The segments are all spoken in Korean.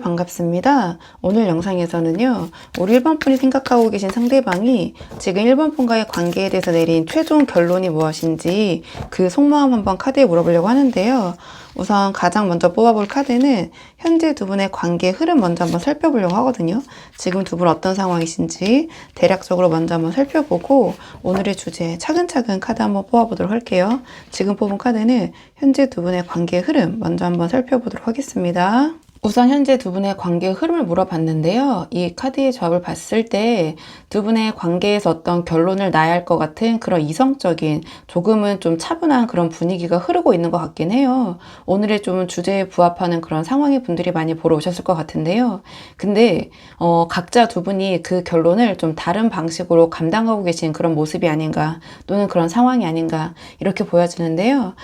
반갑습니다. 오늘 영상에서는요, 우리 1번 분이 생각하고 계신 상대방이 지금 1번 분과의 관계에 대해서 내린 최종 결론이 무엇인지 그 속마음 한번 카드에 물어보려고 하는데요. 우선 가장 먼저 뽑아볼 카드는 현재 두 분의 관계 흐름 먼저 한번 살펴보려고 하거든요. 지금 두 분 어떤 상황이신지 대략적으로 먼저 한번 살펴보고 오늘의 주제 차근차근 카드 한번 뽑아보도록 할게요. 지금 뽑은 카드는 현재 두 분의 관계 흐름 먼저 한번 살펴보도록 하겠습니다. 우선 현재 두 분의 관계 흐름을 물어봤는데요. 이 카드의 조합을 봤을 때 두 분의 관계에서 어떤 결론을 나야 할 것 같은 그런 이성적인 조금은 좀 차분한 그런 분위기가 흐르고 있는 것 같긴 해요. 오늘의 좀 주제에 부합하는 그런 상황의 분들이 많이 보러 오셨을 것 같은데요. 근데 각자 두 분이 그 결론을 좀 다른 방식으로 감당하고 계신 그런 모습이 아닌가 또는 그런 상황이 아닌가 이렇게 보여지는데요.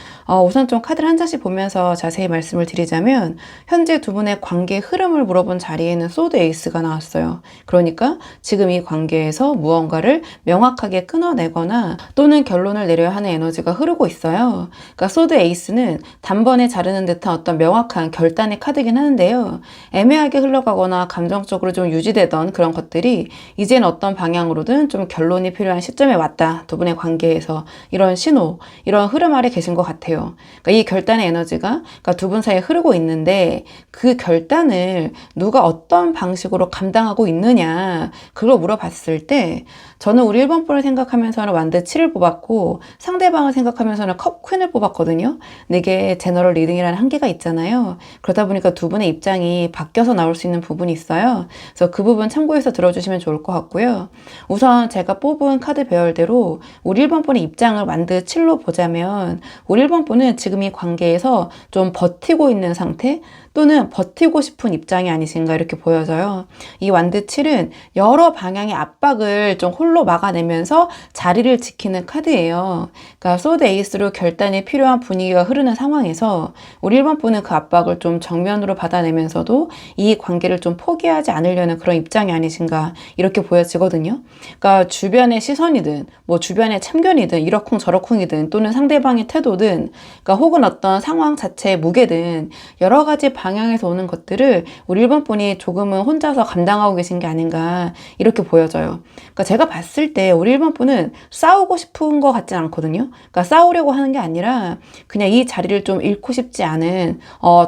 우선 좀 카드를 한 장씩 보면서 자세히 말씀을 드리자면 현재 두 분의 관계 흐름을 물어본 자리에는 소드 에이스가 나왔어요. 그러니까 지금 이 관계에서 무언가를 명확하게 끊어내거나 또는 결론을 내려야 하는 에너지가 흐르고 있어요. 그러니까 소드 에이스는 단번에 자르는 듯한 어떤 명확한 결단의 카드긴 하는데요. 애매하게 흘러가거나 감정적으로 좀 유지되던 그런 것들이 이제는 어떤 방향으로든 좀 결론이 필요한 시점에 왔다. 두 분의 관계에서 이런 신호, 이런 흐름 아래 계신 것 같아요. 그러니까 이 결단의 에너지가 그러니까 두 분 사이에 흐르고 있는데 그 결단을 누가 어떤 방식으로 감당하고 있느냐 그걸 물어봤을 때 저는 우리 1번 분을 생각하면서는 완드 7을 뽑았고 상대방을 생각하면서는 컵 퀸을 뽑았거든요. 근데 이게 제너럴 리딩이라는 한계가 있잖아요. 그러다 보니까 두 분의 입장이 바뀌어서 나올 수 있는 부분이 있어요. 그래서 그 부분 참고해서 들어주시면 좋을 것 같고요. 우선 제가 뽑은 카드 배열대로 우리 1번 분의 입장을 완드 7로 보자면 우리 1번 분은 지금 이 관계에서 좀 버티고 있는 상태 또는 버티고 싶은 입장이 아니신가 이렇게 보여져요. 이 완드 7은 여러 방향의 압박을 좀 홀로 막아내면서 자리를 지키는 카드예요. 그러니까 소드 에이스로 결단이 필요한 분위기가 흐르는 상황에서 우리 1번 분은 그 압박을 좀 정면으로 받아내면서도 이 관계를 좀 포기하지 않으려는 그런 입장이 아니신가 이렇게 보여지거든요. 그러니까 주변의 시선이든 뭐 주변의 참견이든 이러쿵저러쿵이든 또는 상대방의 태도든 그러니까 혹은 어떤 상황 자체의 무게든 여러 가지 방향에서 오는 것들을 우리 1번 분이 조금은 혼자서 감당하고 계신 게 아닌가 이렇게 보여져요. 그러니까 제가 봤을 때 우리 1번 분은 싸우고 싶은 것 같진 않거든요. 그러니까 싸우려고 하는 게 아니라 그냥 이 자리를 좀 잃고 싶지 않은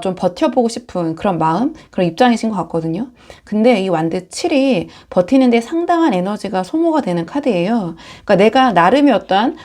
좀 버텨보고 싶은 그런 마음, 그런 입장이신 것 같거든요. 근데 이 완드 7이 버티는데 상당한 에너지가 소모가 되는 카드예요. 그러니까 내가 나름의 어떠한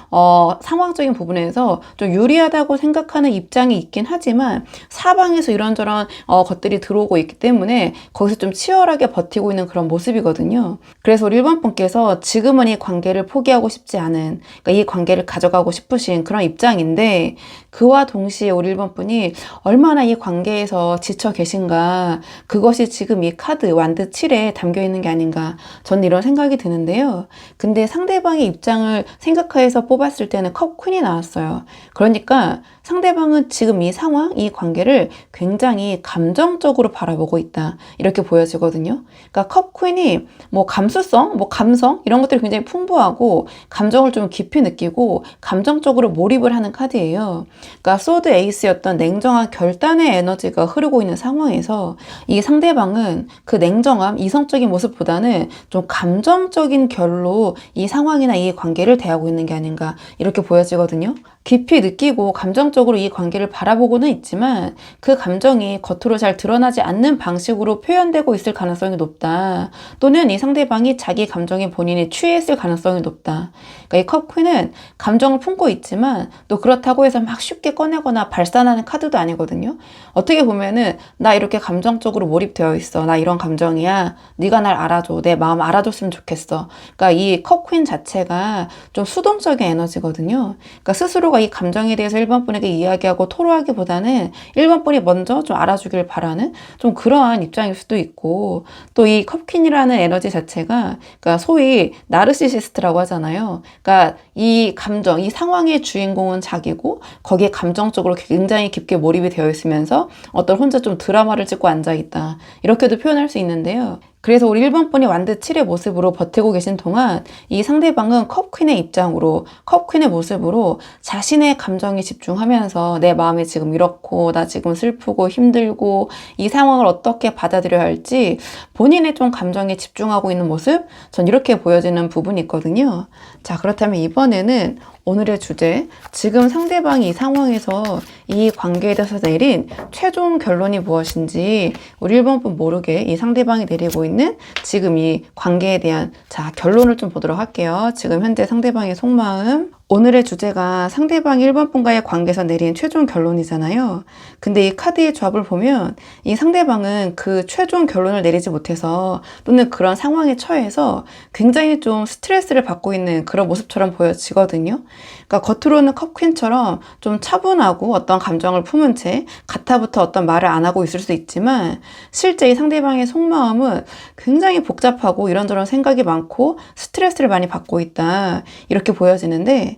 상황적인 부분에서 좀 유리하다고 생각하는 입장이 있긴 하지만 사방에서 이런저런 것들이 들어오고 있기 때문에 거기서 좀 치열하게 버티고 있는 그런 모습이거든요. 그래서 우리 1번 분께서 지금은 이 관계를 포기하고 싶지 않은 그러니까 이 관계를 가져가고 싶으신 그런 입장인데 그와 동시에 우리 1번 분이 얼마나 이 관계에서 지쳐 계신가 그것이 지금 이 카드 완드 7에 담겨 있는 게 아닌가 저는 이런 생각이 드는데요. 근데 상대방의 입장을 생각해서 뽑았을 때는 컵 퀸이 나왔어요. 그러니까 상대방은 지금 이 상황, 이 관계를 굉장히 감정적으로 바라보고 있다. 이렇게 보여지거든요. 그러니까 컵 퀸이 뭐 감수성, 뭐 감성 이런 것들이 굉장히 풍부하고 감정을 좀 깊이 느끼고 감정적으로 몰입을 하는 카드예요. 그러니까 소드 에이스였던 냉정한 결단의 에너지가 흐르고 있는 상황에서 이 상대방은 그 냉정함, 이성적인 모습보다는 좀 감정적인 결로 이 상황이나 이 관계를 대하고 있는 게 아닌가 이렇게 보여지거든요. 깊이 느끼고 감정적으로 이 관계를 바라보고는 있지만 그 감정이 겉으로 잘 드러나지 않는 방식으로 표현되고 있을 가능성이 높다. 또는 이 상대방이 자기 감정에 본인이 취했을 가능성이 높다. 그러니까 이 컵 퀸은 감정을 품고 있지만 또 그렇다고 해서 막 쉽게 꺼내거나 발산하는 카드도 아니거든요. 어떻게 보면은 나 이렇게 감정적으로 몰입되어 있어. 나 이런 감정이야. 네가 날 알아줘. 내 마음 알아줬으면 좋겠어. 그러니까 이 컵 퀸 자체가 좀 수동적인 에너지거든요. 그러니까 스스로가 이 감정에 대해서 1번 분에게 이야기하고 토로하기보다는 1번 분이 먼저 좀 알아주길 바라는 좀 그러한 입장일 수도 있고 또 이 컵퀸이라는 에너지 자체가 그러니까 소위 나르시시스트라고 하잖아요. 그러니까 이 감정, 이 상황의 주인공은 자기고 거기에 감정적으로 굉장히 깊게 몰입이 되어 있으면서 어떤 혼자 좀 드라마를 찍고 앉아있다. 이렇게도 표현할 수 있는데요. 그래서 우리 1번 분이 완드 7의 모습으로 버티고 계신 동안 이 상대방은 컵퀸의 입장으로, 컵퀸의 모습으로 자신의 감정에 집중하면서 내 마음이 지금 이렇고 나 지금 슬프고 힘들고 이 상황을 어떻게 받아들여야 할지 본인의 좀 감정에 집중하고 있는 모습, 전 이렇게 보여지는 부분이 있거든요. 자, 그렇다면 이번에는 오늘의 주제, 지금 상대방이 이 상황에서 이 관계에 대해서 내린 최종 결론이 무엇인지 우리 1번 분 모르게 이 상대방이 내리고 있는 지금 이 관계에 대한 결론을 좀 보도록 할게요. 지금 현재 상대방의 속마음. 오늘의 주제가 상대방이 1번 분과의 관계에서 내린 최종 결론이잖아요. 근데 이 카드의 조합을 보면 이 상대방은 그 최종 결론을 내리지 못해서 또는 그런 상황에 처해서 굉장히 좀 스트레스를 받고 있는 그런 모습처럼 보여지거든요. 그러니까 겉으로는 컵퀸처럼 좀 차분하고 어떤 감정을 품은 채 가타부터 어떤 말을 안 하고 있을 수 있지만 실제 이 상대방의 속마음은 굉장히 복잡하고 이런저런 생각이 많고 스트레스를 많이 받고 있다. 이렇게 보여지는데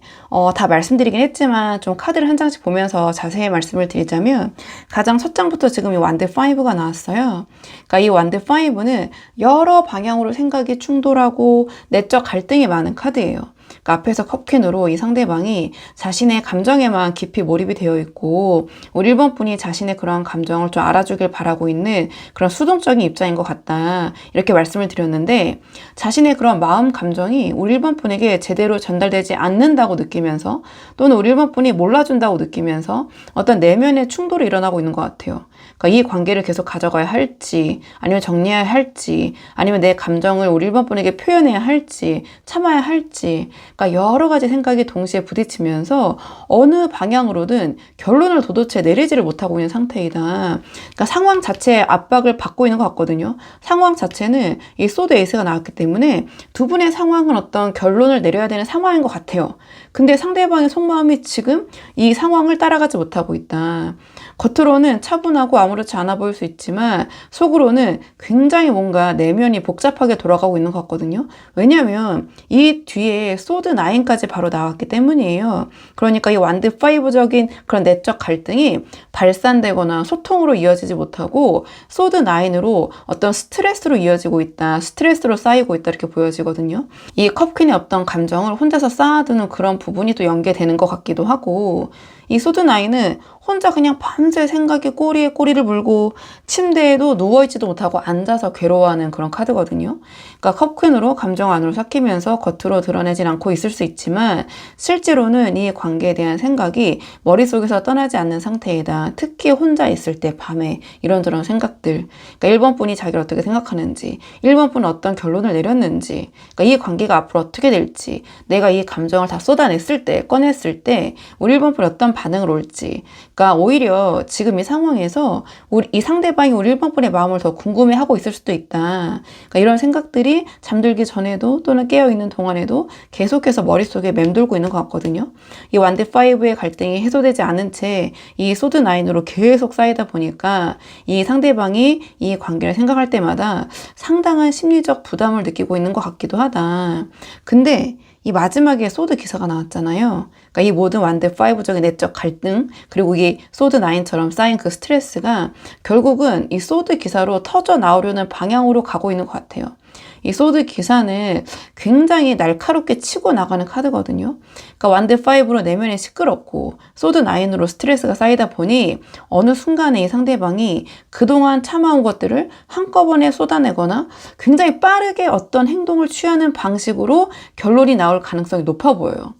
다 말씀드리긴 했지만 좀 카드를 한 장씩 보면서 자세히 말씀을 드리자면 가장 첫 장부터 지금 이 완드 5가 나왔어요. 그러니까 이 완드 5는 여러 방향으로 생각이 충돌하고 내적 갈등이 많은 카드예요. 그러니까 앞에서 컵퀸으로 이 상대방이 자신의 감정에만 깊이 몰입이 되어 있고 우리 1번 분이 자신의 그런 감정을 좀 알아주길 바라고 있는 그런 수동적인 입장인 것 같다. 이렇게 말씀을 드렸는데 자신의 그런 마음 감정이 우리 1번 분에게 제대로 전달되지 않는다고 느끼면서 또는 우리 1번 분이 몰라준다고 느끼면서 어떤 내면의 충돌이 일어나고 있는 것 같아요. 그러니까 이 관계를 계속 가져가야 할지 아니면 정리해야 할지 아니면 내 감정을 우리 1번 분에게 표현해야 할지 참아야 할지 그러니까 여러 가지 생각이 동시에 부딪히면서 어느 방향으로든 결론을 도대체 내리지를 못하고 있는 상태이다. 그러니까 상황 자체에 압박을 받고 있는 것 같거든요. 상황 자체는 이 소드 에이스가 나왔기 때문에 두 분의 상황은 어떤 결론을 내려야 되는 상황인 것 같아요. 근데 상대방의 속마음이 지금 이 상황을 따라가지 못하고 있다. 겉으로는 차분하고 아무렇지 않아 보일 수 있지만 속으로는 굉장히 뭔가 내면이 복잡하게 돌아가고 있는 것 같거든요. 왜냐하면 이 뒤에 소드 9까지 바로 나왔기 때문이에요. 그러니까 이 완드 5적인 그런 내적 갈등이 발산되거나 소통으로 이어지지 못하고 소드 9으로 어떤 스트레스로 이어지고 있다. 스트레스로 쌓이고 있다. 이렇게 보여지거든요. 이 컵퀸의 어떤 감정을 혼자서 쌓아두는 그런 부분이 또 연계되는 것 같기도 하고 이 소드 9은 혼자 그냥 밤새 생각에 꼬리에 꼬리를 물고 침대에도 누워있지도 못하고 앉아서 괴로워하는 그런 카드거든요. 그러니까 컵퀸으로 감정 안으로 삭히면서 겉으로 드러내진 않고 있을 수 있지만 실제로는 이 관계에 대한 생각이 머릿속에서 떠나지 않는 상태이다. 특히 혼자 있을 때 밤에 이런저런 생각들. 그러니까 1번 분이 자기를 어떻게 생각하는지 1번 분은 어떤 결론을 내렸는지 그러니까 이 관계가 앞으로 어떻게 될지 내가 이 감정을 다 쏟아냈을 때 꺼냈을 때 우리 1번 분이 어떤 반응을 올지 그러니까 오히려 지금 이 상황에서 이 상대방이 우리 1번 분의 마음을 더 궁금해하고 있을 수도 있다. 그러니까 이런 생각들이 잠들기 전에도 또는 깨어있는 동안에도 계속해서 머릿속에 맴돌고 있는 것 같거든요. 이 완드 5의 갈등이 해소되지 않은 채 이 소드 9으로 계속 쌓이다 보니까 이 상대방이 이 관계를 생각할 때마다 상당한 심리적 부담을 느끼고 있는 것 같기도 하다. 근데 이 마지막에 소드 기사가 나왔잖아요. 그러니까 이 모든 완드 5적인 내적 갈등 그리고 이 소드 9처럼 쌓인 그 스트레스가 결국은 이 소드 기사로 터져 나오려는 방향으로 가고 있는 것 같아요. 이 소드 기사는 굉장히 날카롭게 치고 나가는 카드거든요. 그러니까 완드 5로 내면이 시끄럽고 소드 9으로 스트레스가 쌓이다 보니 어느 순간에 이 상대방이 그동안 참아온 것들을 한꺼번에 쏟아내거나 굉장히 빠르게 어떤 행동을 취하는 방식으로 결론이 나올 가능성이 높아 보여요.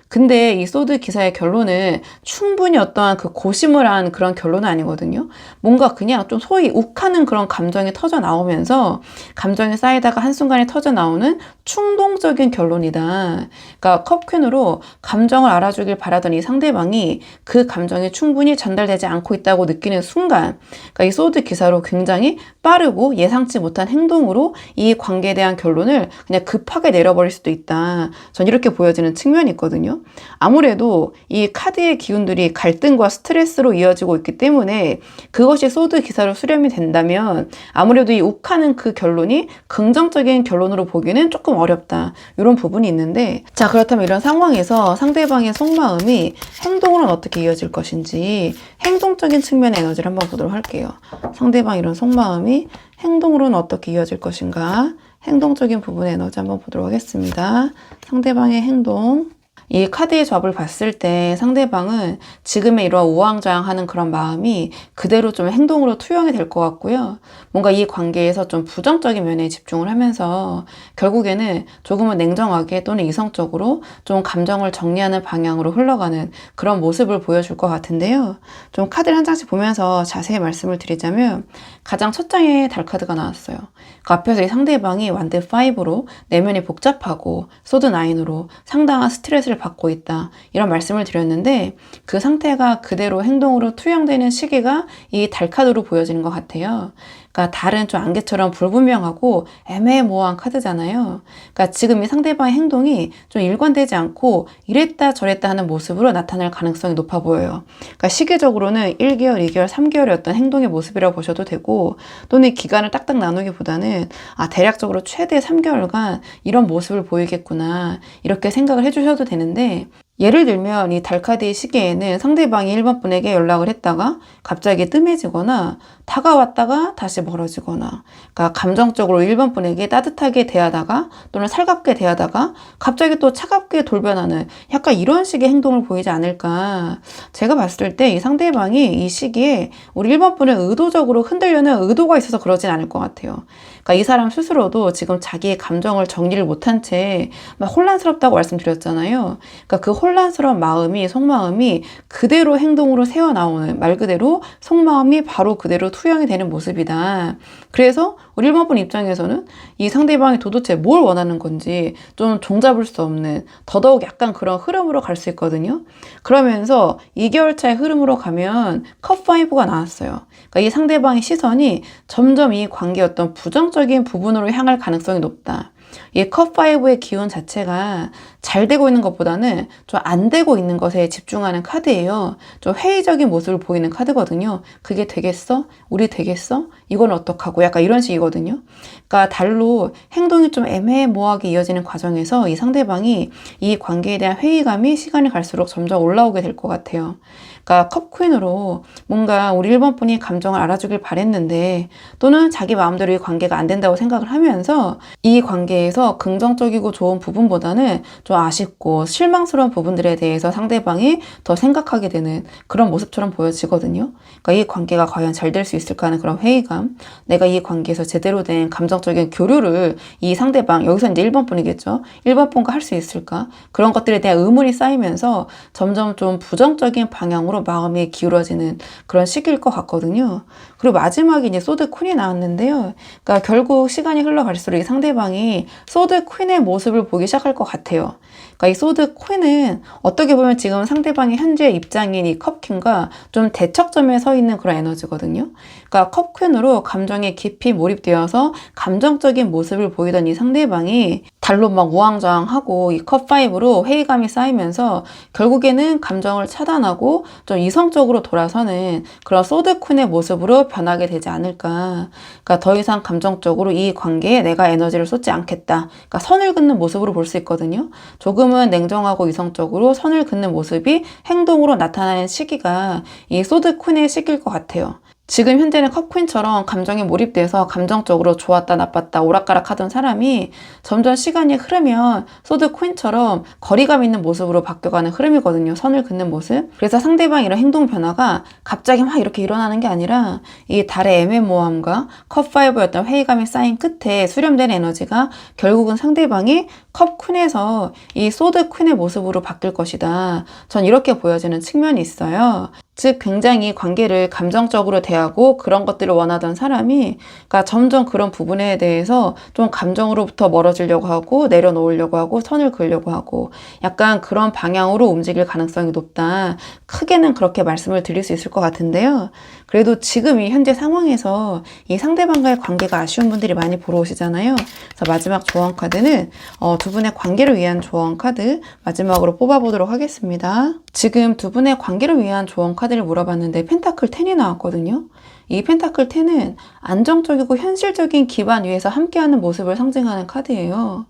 근데 이 소드 기사의 결론은 충분히 어떠한 그 고심을 한 그런 결론은 아니거든요. 뭔가 그냥 좀 소위 욱하는 그런 감정이 터져 나오면서 감정이 쌓이다가 한순간에 터져 나오는 충동적인 결론이다. 그러니까 컵퀸으로 감정을 알아주길 바라던 이 상대방이 그 감정이 충분히 전달되지 않고 있다고 느끼는 순간 그러니까 이 소드 기사로 굉장히 빠르고 예상치 못한 행동으로 이 관계에 대한 결론을 그냥 급하게 내려버릴 수도 있다. 전 이렇게 보여지는 측면이 있거든요. 거거든요. 아무래도 이 카드의 기운들이 갈등과 스트레스로 이어지고 있기 때문에 그것이 소드 기사로 수렴이 된다면 아무래도 이 욱하는 그 결론이 긍정적인 결론으로 보기는 조금 어렵다. 이런 부분이 있는데, 자, 그렇다면 이런 상황에서 상대방의 속마음이 행동으로는 어떻게 이어질 것인지 행동적인 측면의 에너지를 한번 보도록 할게요. 상대방 이런 속마음이 행동으로는 어떻게 이어질 것인가? 행동적인 부분의 에너지 한번 보도록 하겠습니다. 상대방의 행동. 이 카드의 조합을 봤을 때 상대방은 지금의 이러한 우왕좌왕하는 그런 마음이 그대로 좀 행동으로 투영이 될 것 같고요. 뭔가 이 관계에서 좀 부정적인 면에 집중을 하면서 결국에는 조금은 냉정하게 또는 이성적으로 좀 감정을 정리하는 방향으로 흘러가는 그런 모습을 보여줄 것 같은데요. 좀 카드를 한 장씩 보면서 자세히 말씀을 드리자면 가장 첫 장에 달 카드가 나왔어요. 그 앞에서 이 상대방이 완드 5로 내면이 복잡하고 소드 9으로 상당한 스트레스를 받고 있다. 이런 말씀을 드렸는데 그 상태가 그대로 행동으로 투영되는 시기가 이 달 카드로 보여지는 것 같아요. 그러니까 달은 좀 안개처럼 불분명하고 애매모호한 카드잖아요. 그러니까 지금 이 상대방의 행동이 좀 일관되지 않고 이랬다 저랬다 하는 모습으로 나타날 가능성이 높아 보여요. 그러니까 시기적으로는 1개월, 2개월, 3개월의 어떤 행동의 모습이라고 보셔도 되고 또는 기간을 딱딱 나누기보다는 대략적으로 최대 3개월간 이런 모습을 보이겠구나 이렇게 생각을 해주셔도 되는데 예를 들면 이 달카드의 시기에는 상대방이 1번 분에게 연락을 했다가 갑자기 뜸해지거나 다가왔다가 다시 멀어지거나 그러니까 감정적으로 1번 분에게 따뜻하게 대하다가 또는 살갑게 대하다가 갑자기 또 차갑게 돌변하는 약간 이런 식의 행동을 보이지 않을까. 제가 봤을 때 이 상대방이 이 시기에 우리 1번 분을 의도적으로 흔들려는 의도가 있어서 그러진 않을 것 같아요. 그러니까 이 사람 스스로도 지금 자기의 감정을 정리를 못한 채 막 혼란스럽다고 말씀드렸잖아요. 그러니까 그 혼란스러운 마음이 속마음이 그대로 행동으로 새어나오는 말 그대로 속마음이 바로 그대로 투영이 되는 모습이다. 그래서 우리 1번 분 입장에서는 이 상대방이 도대체 뭘 원하는 건지 좀 종잡을 수 없는 더더욱 약간 그런 흐름으로 갈 수 있거든요. 그러면서 2개월 차의 흐름으로 가면 컵5가 나왔어요. 그러니까 이 상대방의 시선이 점점 이 관계의 어떤 부정적인 부분으로 향할 가능성이 높다. 이 컵5의 기운 자체가 잘 되고 있는 것보다는 좀 안 되고 있는 것에 집중하는 카드예요. 좀 회의적인 모습을 보이는 카드거든요. 그게 되겠어? 우리 되겠어? 이건 어떡하고? 약간 이런 식이거든요. 그러니까 달로 행동이 좀 애매모호하게 이어지는 과정에서 이 상대방이 이 관계에 대한 회의감이 시간이 갈수록 점점 올라오게 될 것 같아요. 그러니까 컵퀸으로 뭔가 우리 1번 분이 감정을 알아주길 바랬는데 또는 자기 마음대로 이 관계가 안 된다고 생각을 하면서 이 관계에서 긍정적이고 좋은 부분보다는 좀 아쉽고 실망스러운 부분들에 대해서 상대방이 더 생각하게 되는 그런 모습처럼 보여지거든요. 그러니까 이 관계가 과연 잘 될 수 있을까 하는 그런 회의감, 내가 이 관계에서 제대로 된 감정적인 교류를 이 상대방, 여기서 이제 1번 분이겠죠. 1번 분과 할 수 있을까? 그런 것들에 대한 의문이 쌓이면서 점점 좀 부정적인 방향으로 마음이 기울어지는 그런 시기일 것 같거든요. 그리고 마지막에 이제 소드 퀸이 나왔는데요. 그러니까 결국 시간이 흘러갈수록 이 상대방이 소드 퀸의 모습을 보기 시작할 것 같아요. 그러니까 이 소드 퀸은 어떻게 보면 지금 상대방의 현재 입장인 이 컵퀸과 좀 대척점에 서 있는 그런 에너지거든요. 그러니까 컵퀸으로 감정에 깊이 몰입되어서 감정적인 모습을 보이던 이 상대방이 달로 막 우왕좌왕하고 이 컵5로 회의감이 쌓이면서 결국에는 감정을 차단하고 좀 이성적으로 돌아서는 그런 소드 퀸의 모습으로 변하게 되지 않을까. 그러니까 더 이상 감정적으로 이 관계에 내가 에너지를 쏟지 않겠다. 그러니까 선을 긋는 모습으로 볼 수 있거든요. 조금은 냉정하고 이성적으로 선을 긋는 모습이 행동으로 나타나는 시기가 이 소드 퀸의 시기일 것 같아요. 지금 현재는 컵퀸처럼 감정에 몰입돼서 감정적으로 좋았다 나빴다 오락가락 하던 사람이 점점 시간이 흐르면 소드 퀸처럼 거리감 있는 모습으로 바뀌어가는 흐름이거든요. 선을 긋는 모습. 그래서 상대방 이런 행동 변화가 갑자기 막 이렇게 일어나는 게 아니라 이 달의 애매모호함과 컵5의 어떤 회의감이 쌓인 끝에 수렴된 에너지가 결국은 상대방이 컵퀸에서 이 소드 퀸의 모습으로 바뀔 것이다. 전 이렇게 보여지는 측면이 있어요. 즉 굉장히 관계를 감정적으로 대하고 그런 것들을 원하던 사람이 그러니까 점점 그런 부분에 대해서 좀 감정으로부터 멀어지려고 하고 내려놓으려고 하고 선을 그으려고 하고 약간 그런 방향으로 움직일 가능성이 높다. 크게는 그렇게 말씀을 드릴 수 있을 것 같은데요. 그래도 지금 이 현재 상황에서 이 상대방과의 관계가 아쉬운 분들이 많이 보러 오시잖아요. 그래서 마지막 조언 카드는 두 분의 관계를 위한 조언 카드 마지막으로 뽑아보도록 하겠습니다. 지금 두 분의 관계를 위한 조언 카드를 물어봤는데 펜타클 10이 나왔거든요. 이 펜타클 10은 안정적이고 현실적인 기반 위에서 함께하는 모습을 상징하는 카드예요.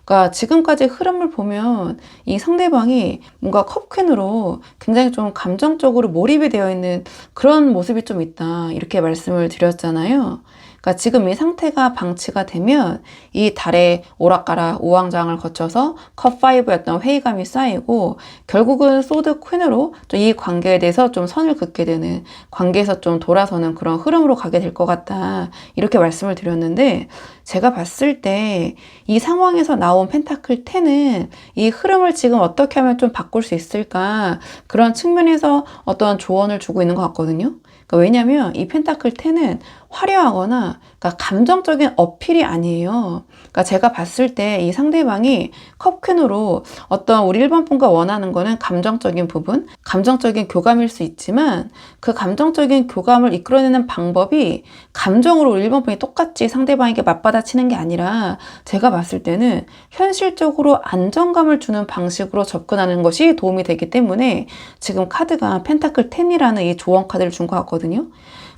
그러니까 지금까지 흐름을 보면 이 상대방이 뭔가 컵퀸으로 굉장히 좀 감정적으로 몰입이 되어 있는 그런 모습이 좀 있다. 이렇게 말씀을 드렸잖아요. 그러니까 지금 이 상태가 방치가 되면 이 달의 오락가락 우왕좌왕을 거쳐서 컵5였던 회의감이 쌓이고 결국은 소드 퀸으로 좀 이 관계에 대해서 좀 선을 긋게 되는 관계에서 좀 돌아서는 그런 흐름으로 가게 될 것 같다. 이렇게 말씀을 드렸는데 제가 봤을 때 이 상황에서 나온 펜타클 10은 이 흐름을 지금 어떻게 하면 좀 바꿀 수 있을까 그런 측면에서 어떤 조언을 주고 있는 것 같거든요. 그러니까 왜냐면 이 펜타클 10은 화려하거나 그러니까 감정적인 어필이 아니에요. 그러니까 제가 봤을 때 이 상대방이 컵퀸으로 어떤 우리 1번 분과 원하는 거는 감정적인 부분, 감정적인 교감일 수 있지만 그 감정적인 교감을 이끌어내는 방법이 감정으로 우리 1번 분이 똑같이 상대방에게 맞받아치는 게 아니라 제가 봤을 때는 현실적으로 안정감을 주는 방식으로 접근하는 것이 도움이 되기 때문에 지금 카드가 펜타클 10이라는 이 조언 카드를 준 것 같거든요.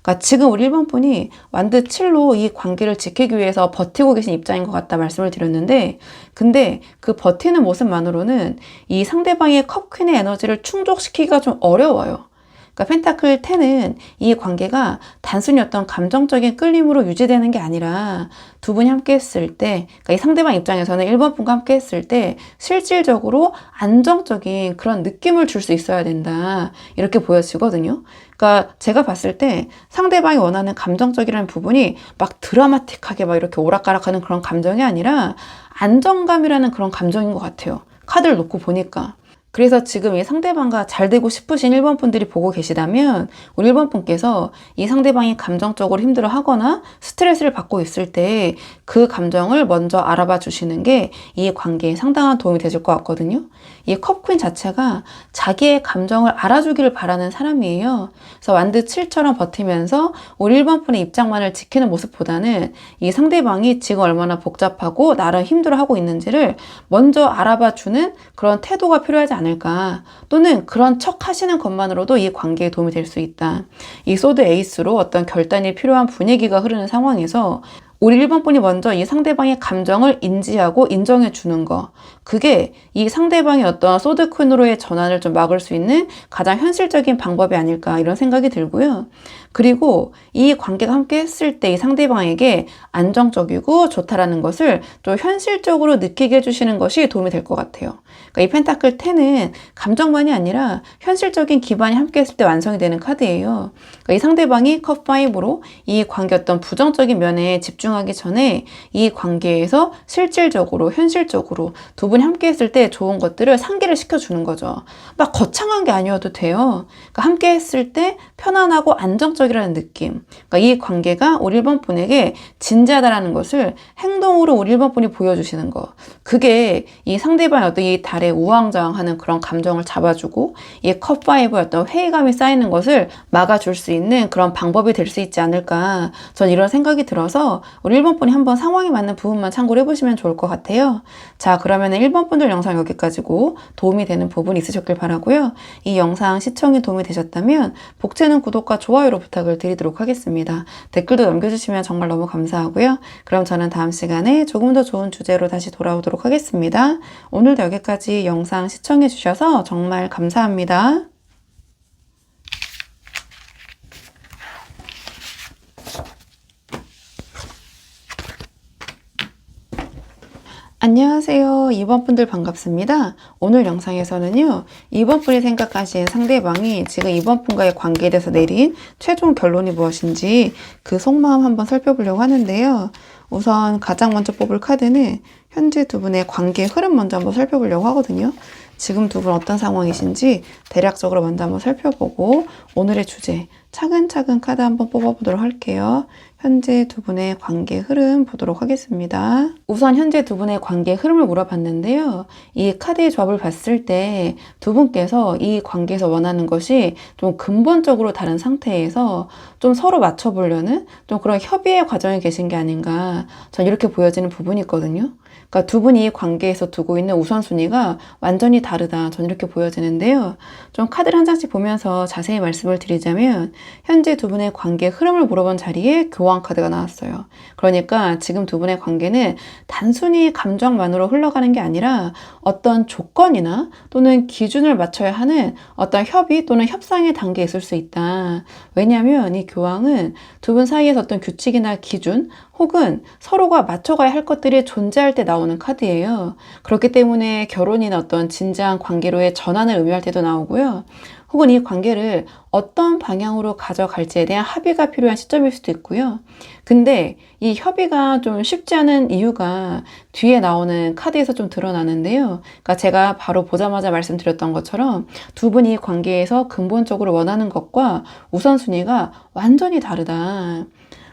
그러니까 지금 우리 1번 분이 완드 7로 이 관계를 지키기 위해서 버티고 계신 입장인 것 같다 말씀을 드렸는데 근데 그 버티는 모습만으로는 이 상대방의 컵퀸의 에너지를 충족시키기가 좀 어려워요. 그러니까 펜타클 10은 이 관계가 단순히 어떤 감정적인 끌림으로 유지되는 게 아니라 두 분이 함께 했을 때, 그러니까 이 상대방 입장에서는 1번 분과 함께 했을 때 실질적으로 안정적인 그런 느낌을 줄 수 있어야 된다. 이렇게 보여지거든요. 그러니까 제가 봤을 때 상대방이 원하는 감정적이라는 부분이 막 드라마틱하게 막 이렇게 오락가락하는 그런 감정이 아니라 안정감이라는 그런 감정인 것 같아요. 카드를 놓고 보니까. 그래서 지금 이 상대방과 잘 되고 싶으신 1번 분들이 보고 계시다면 우리 1번 분께서 이 상대방이 감정적으로 힘들어 하거나 스트레스를 받고 있을 때 그 감정을 먼저 알아봐 주시는 게 이 관계에 상당한 도움이 되실 것 같거든요. 이 컵퀸 자체가 자기의 감정을 알아주기를 바라는 사람이에요. 그래서 완드 7처럼 버티면서 우리 1번 분의 입장만을 지키는 모습보다는 이 상대방이 지금 얼마나 복잡하고 나름 힘들어하고 있는지를 먼저 알아봐 주는 그런 태도가 필요하지 않을까. 또는 그런 척 하시는 것만으로도 이 관계에 도움이 될 수 있다. 이 소드 에이스로 어떤 결단이 필요한 분위기가 흐르는 상황에서 우리 1번 분이 먼저 이 상대방의 감정을 인지하고 인정해 주는 거. 그게 이 상대방의 어떤 소드퀸으로의 전환을 좀 막을 수 있는 가장 현실적인 방법이 아닐까 이런 생각이 들고요. 그리고 이 관계가 함께 했을 때 이 상대방에게 안정적이고 좋다라는 것을 또 현실적으로 느끼게 해주시는 것이 도움이 될 것 같아요. 그러니까 이 펜타클 10은 감정만이 아니라 현실적인 기반이 함께 했을 때 완성이 되는 카드예요. 그러니까 이 상대방이 컵5로 이 관계 어떤 부정적인 면에 집중하기 전에 이 관계에서 실질적으로 현실적으로 두 분이 함께 했을 때 좋은 것들을 상기를 시켜주는 거죠. 막 거창한 게 아니어도 돼요. 그러니까 함께 했을 때 편안하고 안정적이라는 느낌. 그러니까 이 관계가 우리 1번 분에게 진지하다라는 것을 행동으로 우리 1번 분이 보여주시는 거. 그게 이 상대방의 어떤 이 달에 우왕좌왕하는 그런 감정을 잡아주고 이 컵5의 어떤 회의감이 쌓이는 것을 막아줄 수 있는 그런 방법이 될 수 있지 않을까. 전 이런 생각이 들어서 우리 1번 분이 한번 상황에 맞는 부분만 참고를 해보시면 좋을 것 같아요. 자, 그러면 1번 분들 영상 여기까지고 도움이 되는 부분 있으셨길 바라고요. 이 영상 시청에 도움이 되셨다면 복채는 구독과 좋아요로 부탁을 드리도록 하겠습니다. 댓글도 남겨주시면 정말 너무 감사하고요. 그럼 저는 다음 시간에 조금 더 좋은 주제로 다시 돌아오도록 하겠습니다. 오늘도 여기까지 영상 시청해 주셔서 정말 감사합니다. 안녕하세요. 2번 분들 반갑습니다. 오늘 영상에서는요, 2번 분이 생각하신 상대방이 지금 2번 분과의 관계에 대해서 내린 최종 결론이 무엇인지 그 속마음 한번 살펴보려고 하는데요. 우선 가장 먼저 뽑을 카드는 현재 두 분의 관계 흐름 먼저 한번 살펴보려고 하거든요. 지금 두 분 어떤 상황이신지 대략적으로 먼저 한번 살펴보고 오늘의 주제 차근차근 카드 한번 뽑아보도록 할게요. 현재 두 분의 관계 흐름 보도록 하겠습니다. 우선 현재 두 분의 관계 흐름을 물어봤는데요. 이 카드의 조합을 봤을 때 두 분께서 이 관계에서 원하는 것이 좀 근본적으로 다른 상태에서 좀 서로 맞춰보려는 좀 그런 협의의 과정에 계신 게 아닌가, 전 이렇게 보여지는 부분이 있거든요. 그러니까 두 분이 관계에서 두고 있는 우선순위가 완전히 다르다, 전 이렇게 보여지는데요. 좀 카드를 한 장씩 보면서 자세히 말씀을 드리자면 현재 두 분의 관계 흐름을 물어본 자리에 교환 카드가 나왔어요. 그러니까 지금 두 분의 관계는 단순히 감정만으로 흘러가는 게 아니라 어떤 조건이나 또는 기준을 맞춰야 하는 어떤 협의 또는 협상의 단계에 있을 수 있다. 왜냐하면 이 교황은 두 분 사이에서 어떤 규칙이나 기준 혹은 서로가 맞춰가야 할 것들이 존재할 때 나오는 카드예요. 그렇기 때문에 결혼이나 어떤 진지한 관계로의 전환을 의미할 때도 나오고요. 혹은 이 관계를 어떤 방향으로 가져갈지에 대한 합의가 필요한 시점일 수도 있고요. 근데 이 협의가 좀 쉽지 않은 이유가 뒤에 나오는 카드에서 좀 드러나는데요. 그러니까 제가 바로 보자마자 말씀드렸던 것처럼 두 분이 관계에서 근본적으로 원하는 것과 우선순위가 완전히 다르다.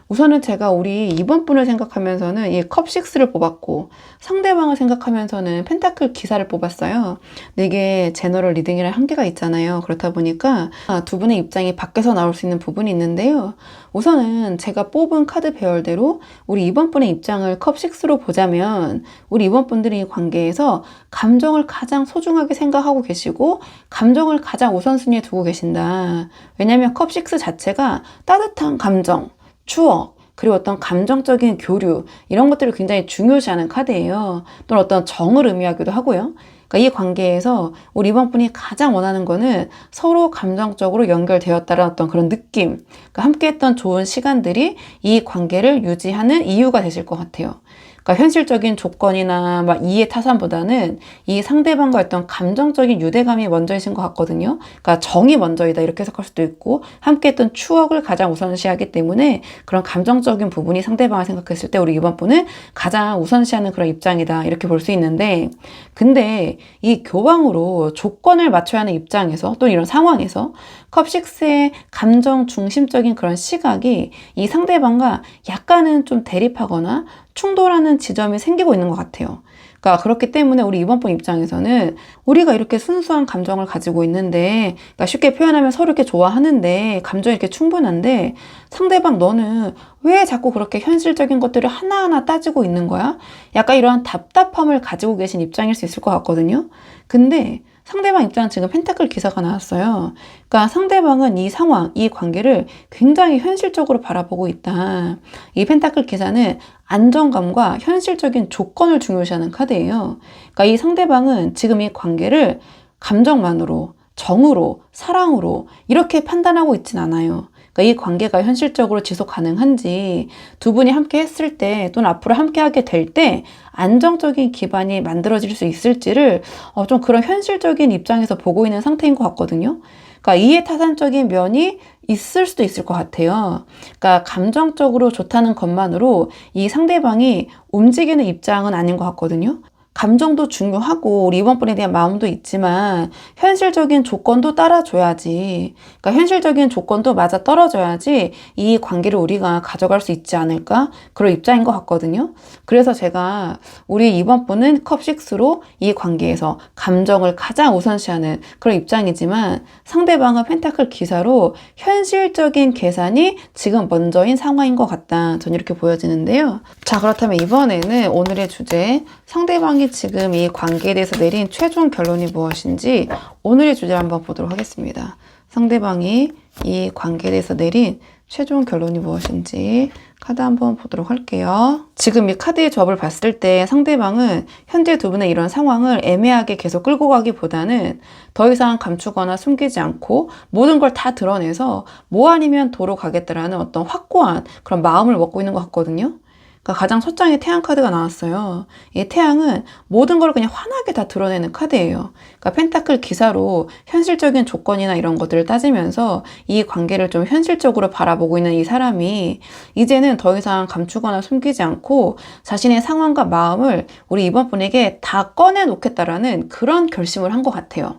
우선은 제가 우리 2번 분을 생각하면서는 이 컵6를 뽑았고 상대방을 생각하면서는 펜타클 기사를 뽑았어요. 근데 이게 제너럴 리딩이라는 한계가 있잖아요. 그렇다 보니까 두 분의 입장이 밖에서 나올 수 있는 부분이 있는데요. 우선은 제가 뽑은 카드 배열대로 우리 2번 분의 입장을 컵6로 보자면 우리 2번 분들이 이 관계에서 감정을 가장 소중하게 생각하고 계시고 감정을 가장 우선순위에 두고 계신다. 왜냐하면 컵6 자체가 따뜻한 감정, 추억, 그리고 어떤 감정적인 교류, 이런 것들을 굉장히 중요시하는 카드예요. 또는 어떤 정을 의미하기도 하고요. 그러니까 이 관계에서 우리 이번 분이 가장 원하는 거는 서로 감정적으로 연결되었다는 어떤 그런 느낌, 그러니까 함께했던 좋은 시간들이 이 관계를 유지하는 이유가 되실 것 같아요. 그러니까 현실적인 조건이나 막 이해 타산보다는 이 상대방과 어떤 감정적인 유대감이 먼저이신 것 같거든요. 그러니까 정이 먼저이다, 이렇게 해석할 수도 있고 함께했던 추억을 가장 우선시하기 때문에 그런 감정적인 부분이 상대방을 생각했을 때 우리 이번 분은 가장 우선시하는 그런 입장이다, 이렇게 볼 수 있는데, 근데 이 교황으로 조건을 맞춰야 하는 입장에서 또 이런 상황에서 컵6의 감정 중심적인 그런 시각이 이 상대방과 약간은 좀 대립하거나 충돌하는 지점이 생기고 있는 것 같아요. 그러니까 그렇기 때문에 우리 이번 분 입장에서는 우리가 이렇게 순수한 감정을 가지고 있는데, 그러니까 쉽게 표현하면 서로 이렇게 좋아하는데 감정이 이렇게 충분한데 상대방 너는 왜 자꾸 그렇게 현실적인 것들을 하나하나 따지고 있는 거야? 약간 이러한 답답함을 가지고 계신 입장일 수 있을 것 같거든요. 근데 상대방 입장은 지금 펜타클 기사가 나왔어요. 그러니까 상대방은 이 상황, 이 관계를 굉장히 현실적으로 바라보고 있다. 이 펜타클 기사는 안정감과 현실적인 조건을 중요시하는 카드예요. 그러니까 이 상대방은 지금 이 관계를 감정만으로, 정으로, 사랑으로 이렇게 판단하고 있진 않아요. 그러니까 이 관계가 현실적으로 지속 가능한지, 두 분이 함께 했을 때 또는 앞으로 함께 하게 될 때 안정적인 기반이 만들어질 수 있을지를 좀 그런 현실적인 입장에서 보고 있는 상태인 것 같거든요. 그러니까 이해타산적인 면이 있을 수도 있을 것 같아요. 그러니까 감정적으로 좋다는 것만으로 이 상대방이 움직이는 입장은 아닌 것 같거든요. 감정도 중요하고 우리 이번 분에 대한 마음도 있지만 현실적인 조건도 따라줘야지, 그러니까 현실적인 조건도 맞아 떨어져야지 이 관계를 우리가 가져갈 수 있지 않을까, 그런 입장인 것 같거든요. 그래서 제가 우리 이번 분은 컵6로 이 관계에서 감정을 가장 우선시하는 그런 입장이지만 상대방은 펜타클 기사로 현실적인 계산이 지금 먼저인 상황인 것 같다, 전 이렇게 보여지는데요. 자, 그렇다면 이번에는 오늘의 주제, 상대방이 지금 이 관계에 대해서 내린 최종 결론이 무엇인지 오늘의 주제를 한번 보도록 하겠습니다. 상대방이 이 관계에 대해서 내린 최종 결론이 무엇인지 카드 한번 보도록 할게요. 지금 이 카드의 조합을 봤을 때 상대방은 현재 두 분의 이런 상황을 애매하게 계속 끌고 가기보다는 더 이상 감추거나 숨기지 않고 모든 걸 다 드러내서 뭐 아니면 도로 가겠다라는 어떤 확고한 그런 마음을 먹고 있는 것 같거든요. 그러니까 가장 첫 장에 태양 카드가 나왔어요. 이 태양은 모든 걸 그냥 환하게 다 드러내는 카드예요. 그러니까 펜타클 기사로 현실적인 조건이나 이런 것들을 따지면서 이 관계를 좀 현실적으로 바라보고 있는 이 사람이 이제는 더 이상 감추거나 숨기지 않고 자신의 상황과 마음을 우리 이번 분에게 다 꺼내놓겠다라는 그런 결심을 한 것 같아요.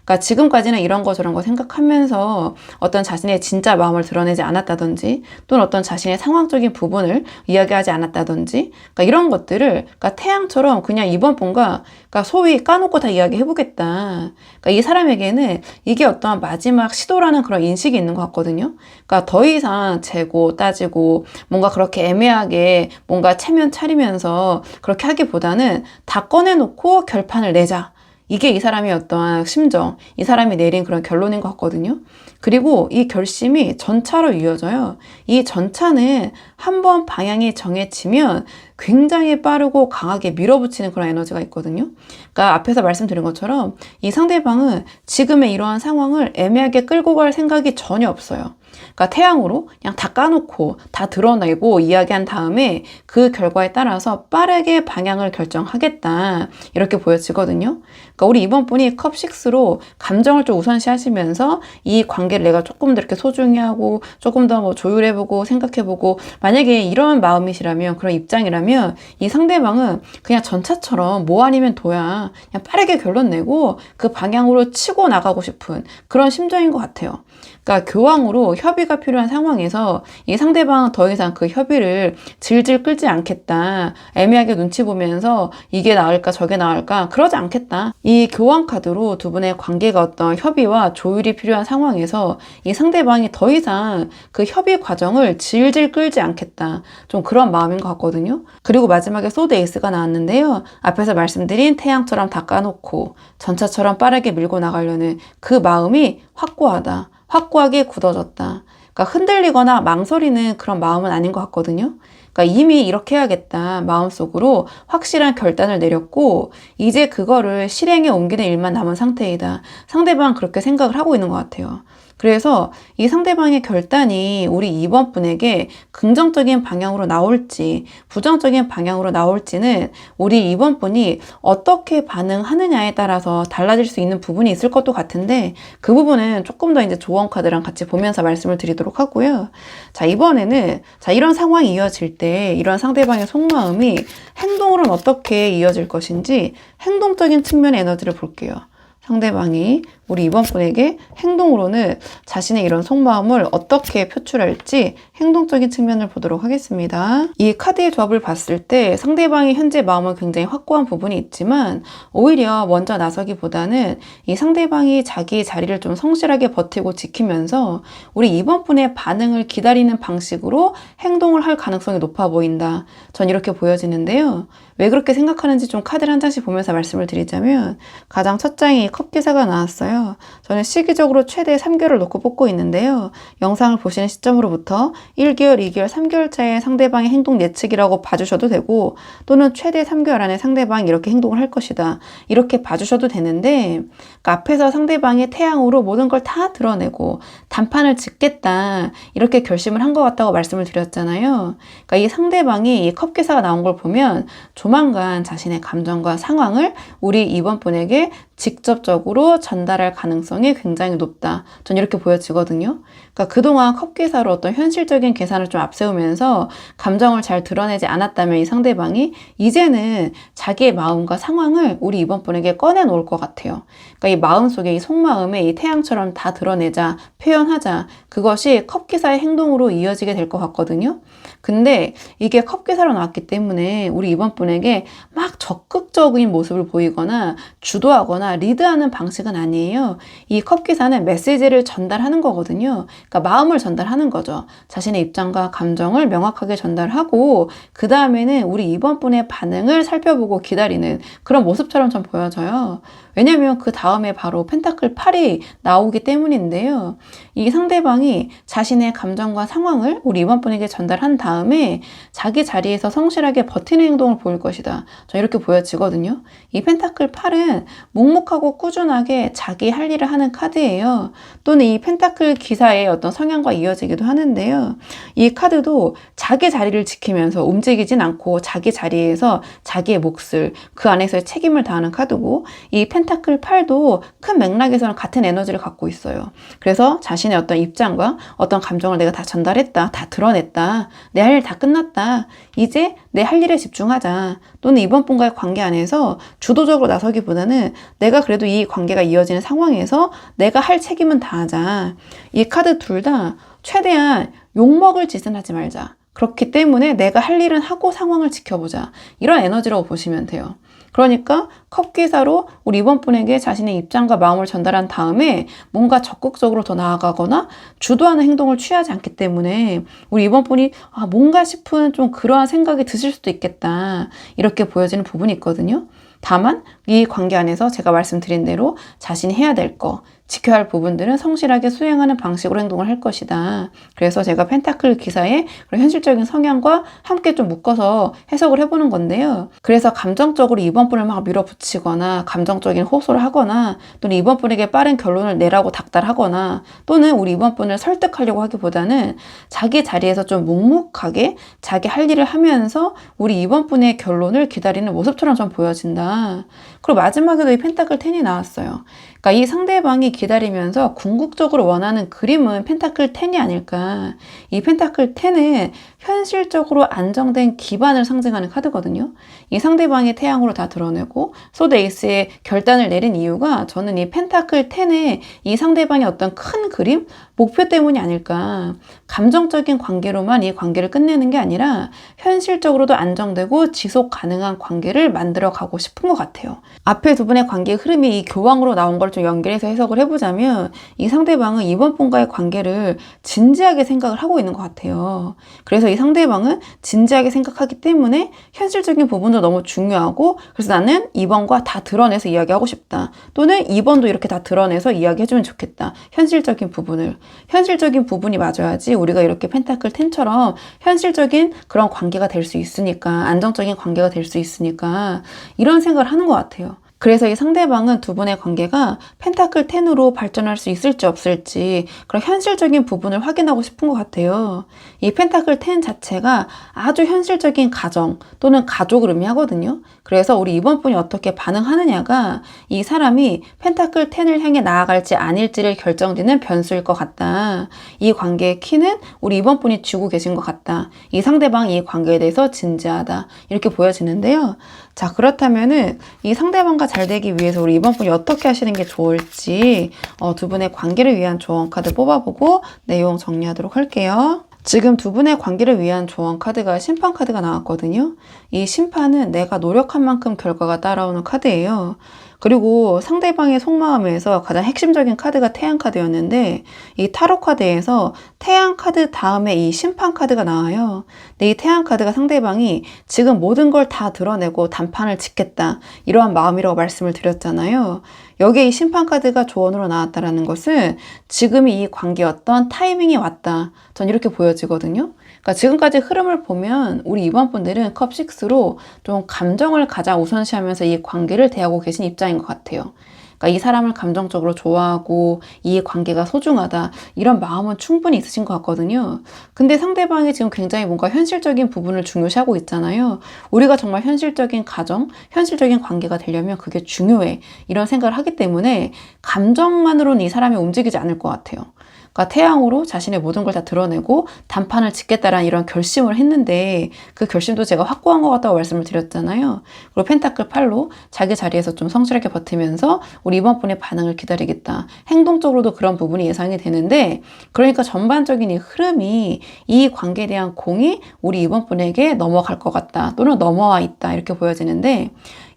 그러니까 지금까지는 이런 거 저런 거 생각하면서 어떤 자신의 진짜 마음을 드러내지 않았다든지 또는 어떤 자신의 상황적인 부분을 이야기하지 않았다든지 그러니까 이런 것들을 그러니까 태양처럼 그냥 이번 분과 그러니까 소위 까놓고 다 이야기해보겠다. 그러니까 이 사람에게는 이게 어떠한 마지막 시도라는 그런 인식이 있는 것 같거든요. 그러니까 더 이상 재고 따지고 뭔가 그렇게 애매하게 뭔가 체면 차리면서 그렇게 하기보다는 다 꺼내놓고 결판을 내자. 이게 이 사람의 어떠한 심정, 이 사람이 내린 그런 결론인 것 같거든요. 그리고 이 결심이 전차로 이어져요. 이 전차는 한번 방향이 정해지면 굉장히 빠르고 강하게 밀어붙이는 그런 에너지가 있거든요. 그러니까 앞에서 말씀드린 것처럼 이 상대방은 지금의 이러한 상황을 애매하게 끌고 갈 생각이 전혀 없어요. 그러니까 태양으로 그냥 다 까놓고 다 드러내고 이야기한 다음에 그 결과에 따라서 빠르게 방향을 결정하겠다 이렇게 보여지거든요. 그러니까 우리 이번 분이 컵 6로 감정을 좀 우선시 하시면서 이 관계를 내가 조금 더 이렇게 소중히 하고 조금 더 뭐 조율해보고 생각해보고 만약에 이런 마음이시라면 그런 입장이라면 이 상대방은 그냥 전차처럼 뭐 아니면 도야 그냥 빠르게 결론 내고 그 방향으로 치고 나가고 싶은 그런 심정인 것 같아요. 그러니까 교황으로 협의가 필요한 상황에서 이 상대방은 더 이상 그 협의를 질질 끌지 않겠다. 애매하게 눈치 보면서 이게 나을까 저게 나을까 그러지 않겠다. 이 교황 카드로 두 분의 관계가 어떤 협의와 조율이 필요한 상황에서 이 상대방이 더 이상 그 협의 과정을 질질 끌지 않겠다. 좀 그런 마음인 것 같거든요. 그리고 마지막에 소드 에이스가 나왔는데요. 앞에서 말씀드린 태양처럼 다 까놓고 전차처럼 빠르게 밀고 나가려는 그 마음이 확고하다. 확고하게 굳어졌다. 그러니까 흔들리거나 망설이는 그런 마음은 아닌 것 같거든요. 그러니까 이미 이렇게 해야겠다 마음속으로 확실한 결단을 내렸고 이제 그거를 실행에 옮기는 일만 남은 상태이다. 상대방 그렇게 생각을 하고 있는 것 같아요. 그래서 이 상대방의 결단이 우리 이번 분에게 긍정적인 방향으로 나올지 부정적인 방향으로 나올지는 우리 이번 분이 어떻게 반응하느냐에 따라서 달라질 수 있는 부분이 있을 것도 같은데 그 부분은 조금 더 이제 조언 카드랑 같이 보면서 말씀을 드리도록 하고요. 자, 이번에는 이런 상황이 이어질 때 이런 상대방의 속마음이 행동으로는 어떻게 이어질 것인지 행동적인 측면의 에너지를 볼게요. 상대방이 우리 이번 분에게 행동으로는 자신의 이런 속마음을 어떻게 표출할지 행동적인 측면을 보도록 하겠습니다. 이 카드의 조합을 봤을 때 상대방이 현재 마음은 굉장히 확고한 부분이 있지만 오히려 먼저 나서기보다는 이 상대방이 자기 자리를 좀 성실하게 버티고 지키면서 우리 이번 분의 반응을 기다리는 방식으로 행동을 할 가능성이 높아 보인다. 전 이렇게 보여지는데요. 왜 그렇게 생각하는지 좀 카드를 한 장씩 보면서 말씀을 드리자면 가장 첫 장에 컵 기사가 나왔어요. 저는 시기적으로 최대 3개월을 놓고 뽑고 있는데요. 영상을 보시는 시점으로부터 1개월, 2개월, 3개월 차의 상대방의 행동 예측이라고 봐주셔도 되고 또는 최대 3개월 안에 상대방이 이렇게 행동을 할 것이다. 이렇게 봐주셔도 되는데 그러니까 앞에서 상대방의 태양으로 모든 걸 다 드러내고 단판을 짓겠다. 이렇게 결심을 한 것 같다고 말씀을 드렸잖아요. 그러니까 이 상대방이 이 컵 기사가 나온 걸 보면 조만간 자신의 감정과 상황을 우리 이번 분에게 직접적으로 전달할 가능성이 굉장히 높다. 전 이렇게 보여지거든요. 그러니까 그동안 컵기사로 어떤 현실적인 계산을 좀 앞세우면서 감정을 잘 드러내지 않았다면 이 상대방이 이제는 자기의 마음과 상황을 우리 이번 분에게 꺼내놓을 것 같아요. 그러니까 이 마음속에 이 속마음에 이 태양처럼 다 드러내자, 표현하자. 그것이 컵기사의 행동으로 이어지게 될 것 같거든요. 근데 이게 컵기사로 나왔기 때문에 우리 이번 분에게 막 적극적인 모습을 보이거나 주도하거나 리드하는 방식은 아니에요. 이 컵기사는 메시지를 전달하는 거거든요. 그러니까 마음을 전달하는 거죠. 자신의 입장과 감정을 명확하게 전달하고 그 다음에는 우리 이번 분의 반응을 살펴보고 기다리는 그런 모습처럼 좀 보여져요. 왜냐면 그 다음에 바로 펜타클 8이 나오기 때문인데요. 이 상대방이 자신의 감정과 상황을 우리 이번 분에게 전달한 다음 다음에 자기 자리에서 성실하게 버티는 행동을 보일 것이다. 저 이렇게 보여지거든요. 이 펜타클 8은 묵묵하고 꾸준하게 자기 할 일을 하는 카드예요. 또는 이 펜타클 기사의 어떤 성향과 이어지기도 하는데요. 이 카드도 자기 자리를 지키면서 움직이진 않고 자기 자리에서 자기의 몫을 그 안에서의 책임을 다하는 카드고, 이 펜타클 8도 큰 맥락에서는 같은 에너지를 갖고 있어요. 그래서 자신의 어떤 입장과 어떤 감정을 내가 다 전달했다, 다 드러냈다, 내 할 일 다 끝났다, 이제 내 할 일에 집중하자, 또는 이번 분과의 관계 안에서 주도적으로 나서기보다는 내가 그래도 이 관계가 이어지는 상황에서 내가 할 책임은 다하자. 이 카드 둘 다 최대한 욕먹을 짓은 하지 말자. 그렇기 때문에 내가 할 일은 하고 상황을 지켜보자. 이런 에너지라고 보시면 돼요. 그러니까 컵기사로 우리 이번 분에게 자신의 입장과 마음을 전달한 다음에 뭔가 적극적으로 더 나아가거나 주도하는 행동을 취하지 않기 때문에 우리 이번 분이 뭔가 싶은 좀 그러한 생각이 드실 수도 있겠다. 이렇게 보여지는 부분이 있거든요. 다만 이 관계 안에서 제가 말씀드린 대로 자신이 해야 될 거, 지켜야 할 부분들은 성실하게 수행하는 방식으로 행동을 할 것이다. 그래서 제가 펜타클 기사의 그런 현실적인 성향과 함께 좀 묶어서 해석을 해보는 건데요. 그래서 감정적으로 이번 분을 막 밀어붙이거나 감정적인 호소를 하거나 또는 이번 분에게 빠른 결론을 내라고 닥달하거나 또는 우리 이번 분을 설득하려고 하기보다는 자기 자리에서 좀 묵묵하게 자기 할 일을 하면서 우리 이번 분의 결론을 기다리는 모습처럼 좀 보여진다. 그리고 마지막에도 이 펜타클 10이 나왔어요. 그러니까 이 상대방이 기다리면서 궁극적으로 원하는 그림은 펜타클 10이 아닐까. 이 펜타클 10은 현실적으로 안정된 기반을 상징하는 카드거든요. 이 상대방의 태양으로 다 드러내고 소드 에이스의 결단을 내린 이유가 저는 이 펜타클 10의 이 상대방의 어떤 큰 그림, 목표 때문이 아닐까. 감정적인 관계로만 이 관계를 끝내는 게 아니라 현실적으로도 안정되고 지속 가능한 관계를 만들어 가고 싶은 것 같아요. 앞에 두 분의 관계의 흐름이 이 교황으로 나온 걸 좀 연결해서 해석을 해보자면 이 상대방은 이번 분과의 관계를 진지하게 생각을 하고 있는 것 같아요. 그래서 이 상대방은 진지하게 생각하기 때문에 현실적인 부분도 너무 중요하고, 그래서 나는 2번과 다 드러내서 이야기하고 싶다. 또는 2번도 이렇게 다 드러내서 이야기해주면 좋겠다. 현실적인 부분이 맞아야지 우리가 이렇게 펜타클 10처럼 현실적인 그런 관계가 될 수 있으니까, 안정적인 관계가 될 수 있으니까 이런 생각을 하는 것 같아요. 그래서 이 상대방은 두 분의 관계가 펜타클 10으로 발전할 수 있을지 없을지 그런 현실적인 부분을 확인하고 싶은 것 같아요. 이 펜타클 10 자체가 아주 현실적인 가정 또는 가족을 의미하거든요. 그래서 우리 이번 분이 어떻게 반응하느냐가 이 사람이 펜타클 10을 향해 나아갈지 아닐지를 결정짓는 변수일 것 같다. 이 관계의 키는 우리 이번 분이 쥐고 계신 것 같다. 이 상대방이 이 관계에 대해서 진지하다. 이렇게 보여지는데요. 자, 그렇다면은 이 상대방과 잘 되기 위해서 우리 이번 분이 어떻게 하시는 게 좋을지 두 분의 관계를 위한 조언 카드 뽑아보고 내용 정리하도록 할게요. 지금 두 분의 관계를 위한 조언 카드가 심판 카드가 나왔거든요. 이 심판은 내가 노력한 만큼 결과가 따라오는 카드예요. 그리고 상대방의 속마음에서 가장 핵심적인 카드가 태양 카드였는데 이 타로 카드에서 태양 카드 다음에 이 심판 카드가 나와요. 근데 이 태양 카드가 상대방이 지금 모든 걸 다 드러내고 단판을 짓겠다, 이러한 마음이라고 말씀을 드렸잖아요. 여기에 이 심판 카드가 조언으로 나왔다는 것은 지금이 이 관계였던 타이밍이 왔다. 전 이렇게 보여지거든요. 그러니까 지금까지 흐름을 보면 우리 이번 분들은 컵 6로 좀 감정을 가장 우선시하면서 이 관계를 대하고 계신 입장인 것 같아요. 그러니까 이 사람을 감정적으로 좋아하고 이 관계가 소중하다, 이런 마음은 충분히 있으신 것 같거든요. 근데 상대방이 지금 굉장히 뭔가 현실적인 부분을 중요시하고 있잖아요. 우리가 정말 현실적인 가정, 현실적인 관계가 되려면 그게 중요해, 이런 생각을 하기 때문에 감정만으로는 이 사람이 움직이지 않을 것 같아요. 그러니까 태양으로 자신의 모든 걸 다 드러내고 단판을 짓겠다라는 이런 결심을 했는데 그 결심도 제가 확고한 것 같다고 말씀을 드렸잖아요. 그리고 펜타클 8로 자기 자리에서 좀 성실하게 버티면서 우리 이번 분의 반응을 기다리겠다. 행동적으로도 그런 부분이 예상이 되는데, 그러니까 전반적인 이 흐름이 이 관계에 대한 공이 우리 이번 분에게 넘어갈 것 같다, 또는 넘어와 있다, 이렇게 보여지는데,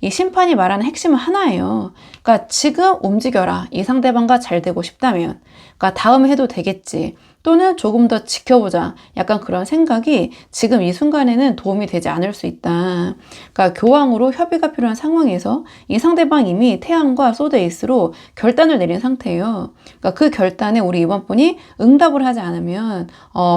이 심판이 말하는 핵심은 하나예요. 그러니까 지금 움직여라. 이 상대방과 잘 되고 싶다면. 그러니까 다음에 해도 되겠지. 또는 조금 더 지켜보자. 약간 그런 생각이 지금 이 순간에는 도움이 되지 않을 수 있다. 그러니까 교황으로 협의가 필요한 상황에서 이 상대방 이미 태양과 소드 에이스로 결단을 내린 상태예요. 그러니까 그 결단에 우리 이번 분이 응답을 하지 않으면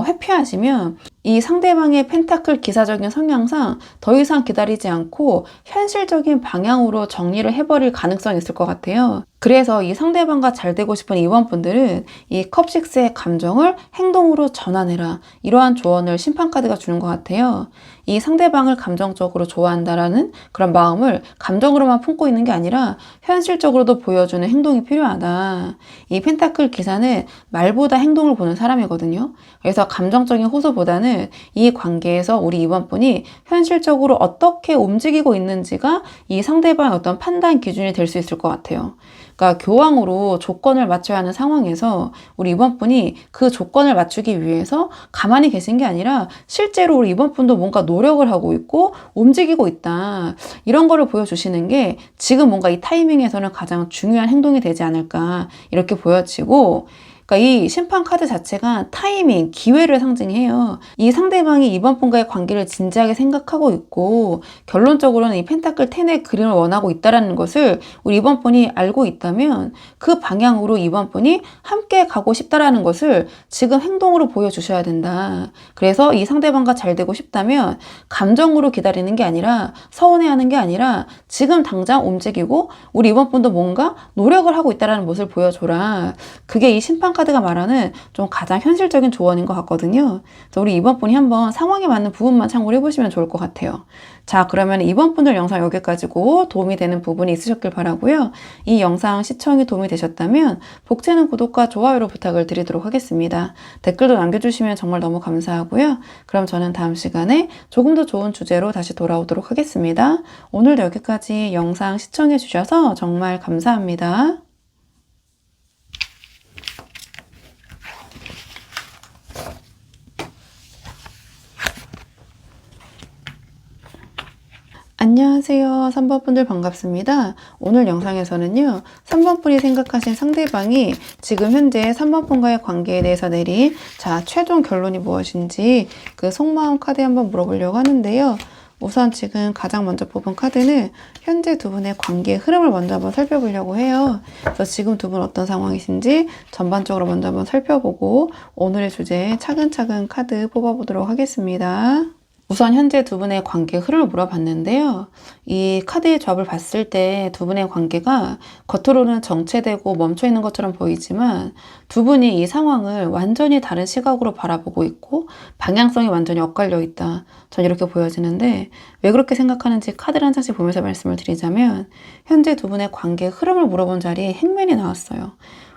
회피하시면 이 상대방의 펜타클 기사적인 성향상 더 이상 기다리지 않고 현실적인 방향으로 정리를 해버릴 가능성이 있을 것 같아요. 그래서 이 상대방과 잘 되고 싶은 이번분들은 이 컵6의 감정을 행동으로 전환해라, 이러한 조언을 심판카드가 주는 것 같아요. 이 상대방을 감정적으로 좋아한다라는 그런 마음을 감정으로만 품고 있는 게 아니라 현실적으로도 보여주는 행동이 필요하다. 이 펜타클 기사는 말보다 행동을 보는 사람이거든요. 그래서 감정적인 호소보다는 이 관계에서 우리 이번분이 현실적으로 어떻게 움직이고 있는지가 이 상대방의 어떤 판단 기준이 될 수 있을 것 같아요. 그러니까 교황으로 조건을 맞춰야 하는 상황에서 우리 이번 분이 그 조건을 맞추기 위해서 가만히 계신 게 아니라 실제로 우리 이번 분도 뭔가 노력을 하고 있고 움직이고 있다, 이런 거를 보여주시는 게 지금 뭔가 이 타이밍에서는 가장 중요한 행동이 되지 않을까, 이렇게 보여지고, 그러니까 이 심판 카드 자체가 타이밍, 기회를 상징해요. 이 상대방이 이번 분과의 관계를 진지하게 생각하고 있고 결론적으로는 이 펜타클 10의 그림을 원하고 있다는 것을 우리 이번 분이 알고 있다면 그 방향으로 이번 분이 함께 가고 싶다라는 것을 지금 행동으로 보여주셔야 된다. 그래서 이 상대방과 잘 되고 싶다면 감정으로 기다리는 게 아니라, 서운해하는 게 아니라 지금 당장 움직이고 우리 이번 분도 뭔가 노력을 하고 있다는 모습을 보여줘라. 그게 이 심판 카드가 말하는 좀 가장 현실적인 조언인 것 같거든요. 그래서 우리 이번 분이 한번 상황에 맞는 부분만 참고를 해보시면 좋을 것 같아요. 자, 그러면 이번 분들 영상 여기까지고 도움이 되는 부분이 있으셨길 바라고요. 이 영상 시청이 도움이 되셨다면 복채는 구독과 좋아요로 부탁을 드리도록 하겠습니다. 댓글도 남겨주시면 정말 너무 감사하고요. 그럼 저는 다음 시간에 조금 더 좋은 주제로 다시 돌아오도록 하겠습니다. 오늘도 여기까지 영상 시청해 주셔서 정말 감사합니다. 안녕하세요. 3번 분들 반갑습니다. 오늘 영상에서는요, 3번 분이 생각하신 상대방이 지금 현재 3번 분과의 관계에 대해서 내린 최종 결론이 무엇인지 그 속마음 카드에 한번 물어보려고 하는데요. 우선 지금 가장 먼저 뽑은 카드는 현재 두 분의 관계의 흐름을 먼저 한번 살펴보려고 해요. 그래서 지금 두 분 어떤 상황이신지 전반적으로 먼저 한번 살펴보고 오늘의 주제에 차근차근 카드 뽑아보도록 하겠습니다. 우선 현재 두 분의 관계 흐름을 물어봤는데요. 이 카드의 조합을 봤을 때 두 분의 관계가 겉으로는 정체되고 멈춰있는 것처럼 보이지만 두 분이 이 상황을 완전히 다른 시각으로 바라보고 있고 방향성이 완전히 엇갈려 있다. 전 이렇게 보여지는데 왜 그렇게 생각하는지 카드를 한 장씩 보면서 말씀을 드리자면 현재 두 분의 관계의 흐름을 물어본 자리에 행맨이 나왔어요.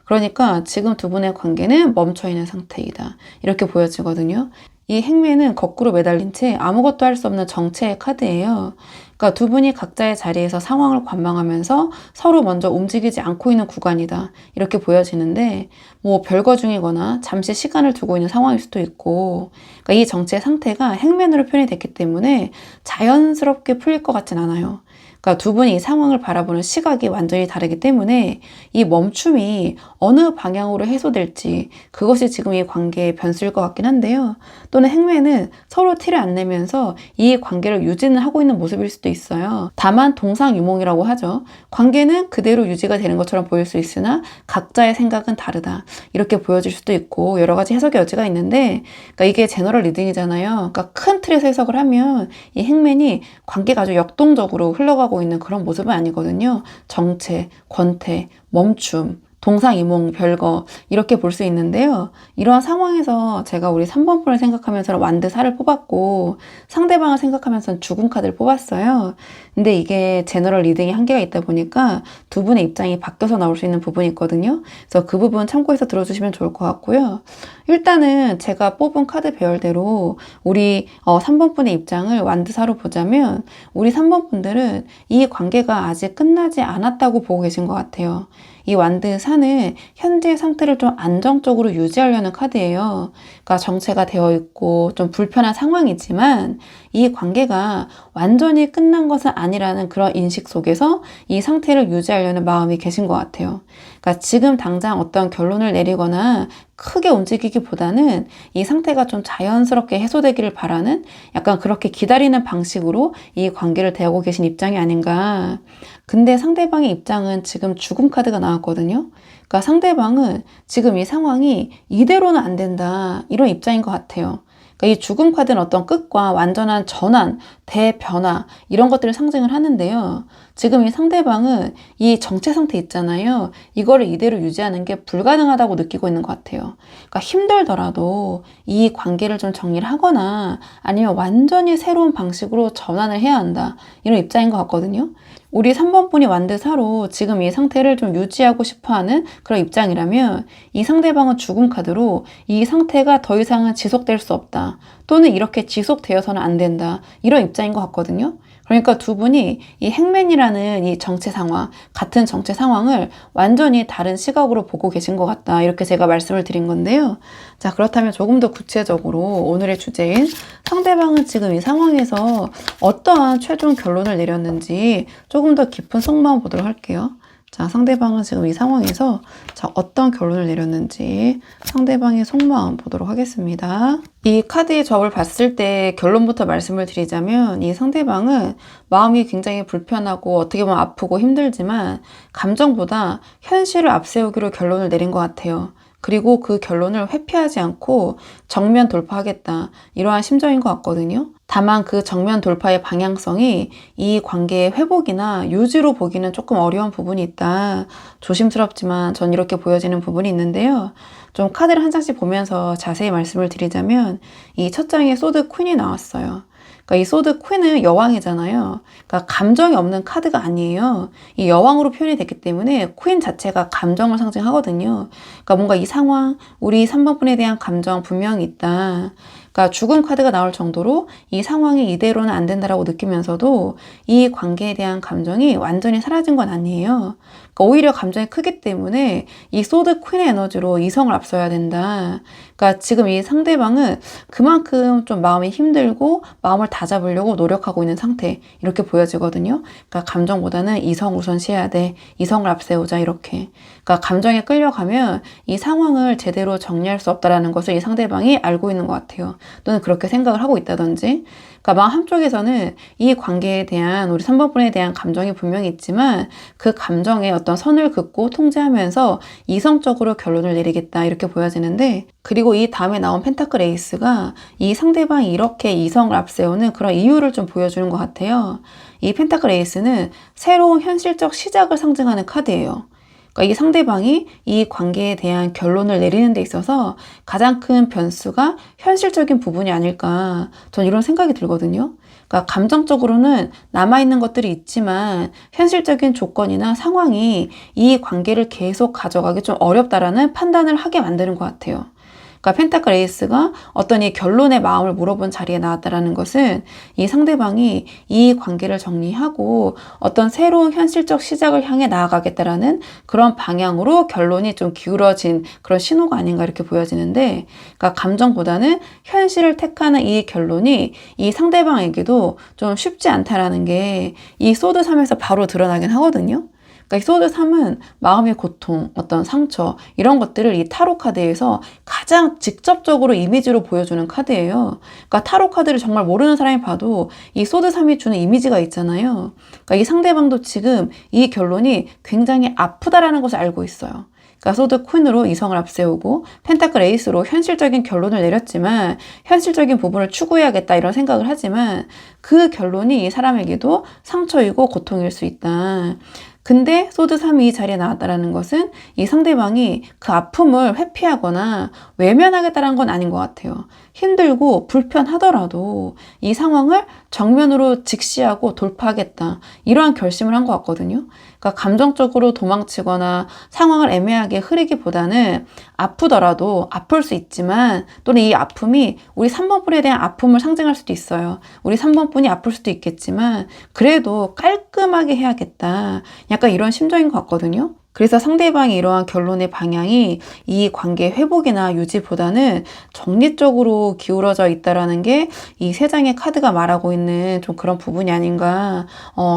그러니까 지금 두 분의 관계는 멈춰있는 상태이다. 이렇게 보여지거든요. 이 행매는 거꾸로 매달린 채 아무것도 할 수 없는 정체의 카드예요. 그러니까 두 분이 각자의 자리에서 상황을 관망하면서 서로 먼저 움직이지 않고 있는 구간이다. 이렇게 보여지는데 뭐 별거 중이거나 잠시 시간을 두고 있는 상황일 수도 있고, 그러니까 이 정체의 상태가 행맨으로 표현이 됐기 때문에 자연스럽게 풀릴 것 같진 않아요. 그러니까 두 분이 이 상황을 바라보는 시각이 완전히 다르기 때문에 이 멈춤이 어느 방향으로 해소될지 그것이 지금 이 관계의 변수일 것 같긴 한데요. 또는 행매는 서로 티를 안 내면서 이 관계를 유지는 하고 있는 모습일 수도 있어요. 다만 동상이몽이라고 하죠. 관계는 그대로 유지가 되는 것처럼 보일 수 있으나 각자의 생각은 다르다. 이렇게 보여질 수도 있고 여러 가지 해석의 여지가 있는데, 그러니까 이게 제너럴 리딩이잖아요. 그러니까 큰 틀에서 해석을 하면 이 행맨이 관계가 아주 역동적으로 흘러가고 있는 그런 모습은 아니거든요. 정체, 권태, 멈춤, 동상이몽, 별거 이렇게 볼 수 있는데요. 이러한 상황에서 제가 우리 3번 분을 생각하면서 완드 4를 뽑았고 상대방을 생각하면서 죽은 카드를 뽑았어요. 근데 이게 제너럴 리딩이 한계가 있다 보니까 두 분의 입장이 바뀌어서 나올 수 있는 부분이 있거든요. 그래서 그 부분 참고해서 들어주시면 좋을 것 같고요. 일단은 제가 뽑은 카드 배열대로 우리 3번 분의 입장을 완드 4로 보자면 우리 3번 분들은 이 관계가 아직 끝나지 않았다고 보고 계신 것 같아요. 이 완드 4는 현재 상태를 좀 안정적으로 유지하려는 카드예요. 그러니까 정체가 되어 있고 좀 불편한 상황이지만 이 관계가 완전히 끝난 것은 아니라는 그런 인식 속에서 이 상태를 유지하려는 마음이 계신 것 같아요. 그러니까 지금 당장 어떤 결론을 내리거나 크게 움직이기보다는 이 상태가 좀 자연스럽게 해소되기를 바라는 약간 그렇게 기다리는 방식으로 이 관계를 대하고 계신 입장이 아닌가. 근데 상대방의 입장은 지금 죽음 카드가 나왔거든요. 그러니까 상대방은 지금 이 상황이 이대로는 안 된다. 이런 입장인 것 같아요. 그러니까 이 죽음 카드는 어떤 끝과 완전한 전환, 대변화 이런 것들을 상징을 하는데요. 지금 이 상대방은 이 정체 상태 있잖아요. 이거를 이대로 유지하는 게 불가능하다고 느끼고 있는 것 같아요. 그러니까 힘들더라도 이 관계를 좀 정리를 하거나 아니면 완전히 새로운 방식으로 전환을 해야 한다. 이런 입장인 것 같거든요. 우리 3번 분이 완드사로 지금 이 상태를 좀 유지하고 싶어하는 그런 입장이라면 이 상대방은 죽음 카드로 이 상태가 더 이상은 지속될 수 없다. 또는 이렇게 지속되어서는 안 된다. 이런 입장인 것 같거든요. 그러니까 두 분이 이 행맨이라는 이 정체 상황, 같은 정체 상황을 완전히 다른 시각으로 보고 계신 것 같다. 이렇게 제가 말씀을 드린 건데요. 자, 그렇다면 조금 더 구체적으로 오늘의 주제인 상대방은 지금 이 상황에서 어떠한 최종 결론을 내렸는지 조금 더 깊은 속마음 보도록 할게요. 자, 상대방은 지금 이 상황에서 어떤 결론을 내렸는지 상대방의 속마음 보도록 하겠습니다. 이 카드의 접을 봤을 때 결론부터 말씀을 드리자면 이 상대방은 마음이 굉장히 불편하고 어떻게 보면 아프고 힘들지만 감정보다 현실을 앞세우기로 결론을 내린 것 같아요. 그리고 그 결론을 회피하지 않고 정면 돌파하겠다. 이러한 심정인 것 같거든요. 다만 그 정면 돌파의 방향성이 이 관계의 회복이나 유지로 보기는 조금 어려운 부분이 있다. 조심스럽지만 전 이렇게 보여지는 부분이 있는데요. 좀 카드를 한 장씩 보면서 자세히 말씀을 드리자면 이 첫 장에 소드 퀸이 나왔어요. 그러니까 이 소드 퀸은 여왕이잖아요. 그러니까 감정이 없는 카드가 아니에요. 이 여왕으로 표현이 됐기 때문에 퀸 자체가 감정을 상징하거든요. 그러니까 뭔가 이 상황, 우리 3번 분에 대한 감정 분명히 있다. 그러니까 죽음 카드가 나올 정도로 이 상황이 이대로는 안 된다라고 느끼면서도 이 관계에 대한 감정이 완전히 사라진 건 아니에요. 그러니까 오히려 감정이 크기 때문에 이 소드 퀸의 에너지로 이성을 앞서야 된다. 그러니까 지금 이 상대방은 그만큼 좀 마음이 힘들고 마음을 다잡으려고 노력하고 있는 상태 이렇게 보여지거든요. 그러니까 감정보다는 이성 우선시해야 돼. 이성을 앞세우자 이렇게. 그러니까 감정에 끌려가면 이 상황을 제대로 정리할 수 없다라는 것을 이 상대방이 알고 있는 것 같아요. 또는 그렇게 생각을 하고 있다든지. 그러니까 마음 한쪽에서는 이 관계에 대한 우리 3번 분에 대한 감정이 분명히 있지만 그 감정에 어떤 선을 긋고 통제하면서 이성적으로 결론을 내리겠다 이렇게 보여지는데 그리고 이 다음에 나온 펜타클 에이스가 이 상대방이 이렇게 이성을 앞세우는 그런 이유를 좀 보여주는 것 같아요. 이 펜타클 에이스는 새로운 현실적 시작을 상징하는 카드예요. 그러니까 이 상대방이 이 관계에 대한 결론을 내리는 데 있어서 가장 큰 변수가 현실적인 부분이 아닐까 전 이런 생각이 들거든요. 그러니까 감정적으로는 남아있는 것들이 있지만 현실적인 조건이나 상황이 이 관계를 계속 가져가기 좀 어렵다라는 판단을 하게 만드는 것 같아요. 그러니까 펜타클 에이스가 어떤 이 결론의 마음을 물어본 자리에 나왔다라는 것은 이 상대방이 이 관계를 정리하고 어떤 새로운 현실적 시작을 향해 나아가겠다라는 그런 방향으로 결론이 좀 기울어진 그런 신호가 아닌가 이렇게 보여지는데 그러니까 감정보다는 현실을 택하는 이 결론이 이 상대방에게도 좀 쉽지 않다라는 게 이 소드 3에서 바로 드러나긴 하거든요. 그러니까 이 소드 3은 마음의 고통, 어떤 상처 이런 것들을 이 타로 카드에서 가장 직접적으로 이미지로 보여주는 카드예요. 그러니까 타로 카드를 정말 모르는 사람이 봐도 이 소드 3이 주는 이미지가 있잖아요. 그러니까 이 상대방도 지금 이 결론이 굉장히 아프다라는 것을 알고 있어요. 그러니까 소드 퀸으로 이성을 앞세우고 펜타클 에이스로 현실적인 결론을 내렸지만 현실적인 부분을 추구해야겠다 이런 생각을 하지만 그 결론이 이 사람에게도 상처이고 고통일 수 있다. 근데 소드 3이 이 자리에 나왔다는 것은 이 상대방이 그 아픔을 회피하거나 외면하겠다는 건 아닌 것 같아요. 힘들고 불편하더라도 이 상황을 정면으로 직시하고 돌파하겠다. 이러한 결심을 한 것 같거든요. 그러니까 감정적으로 도망치거나 상황을 애매하게 흐리기보다는 아프더라도 아플 수 있지만 또는 이 아픔이 우리 3번 분에 대한 아픔을 상징할 수도 있어요. 우리 3번 분이 아플 수도 있겠지만 그래도 깔끔하게 해야겠다. 약간 이런 심정인 것 같거든요. 그래서 상대방이 이러한 결론의 방향이 이 관계 회복이나 유지보다는 정리적으로 기울어져 있다라는 게 이 세 장의 카드가 말하고 있는 좀 그런 부분이 아닌가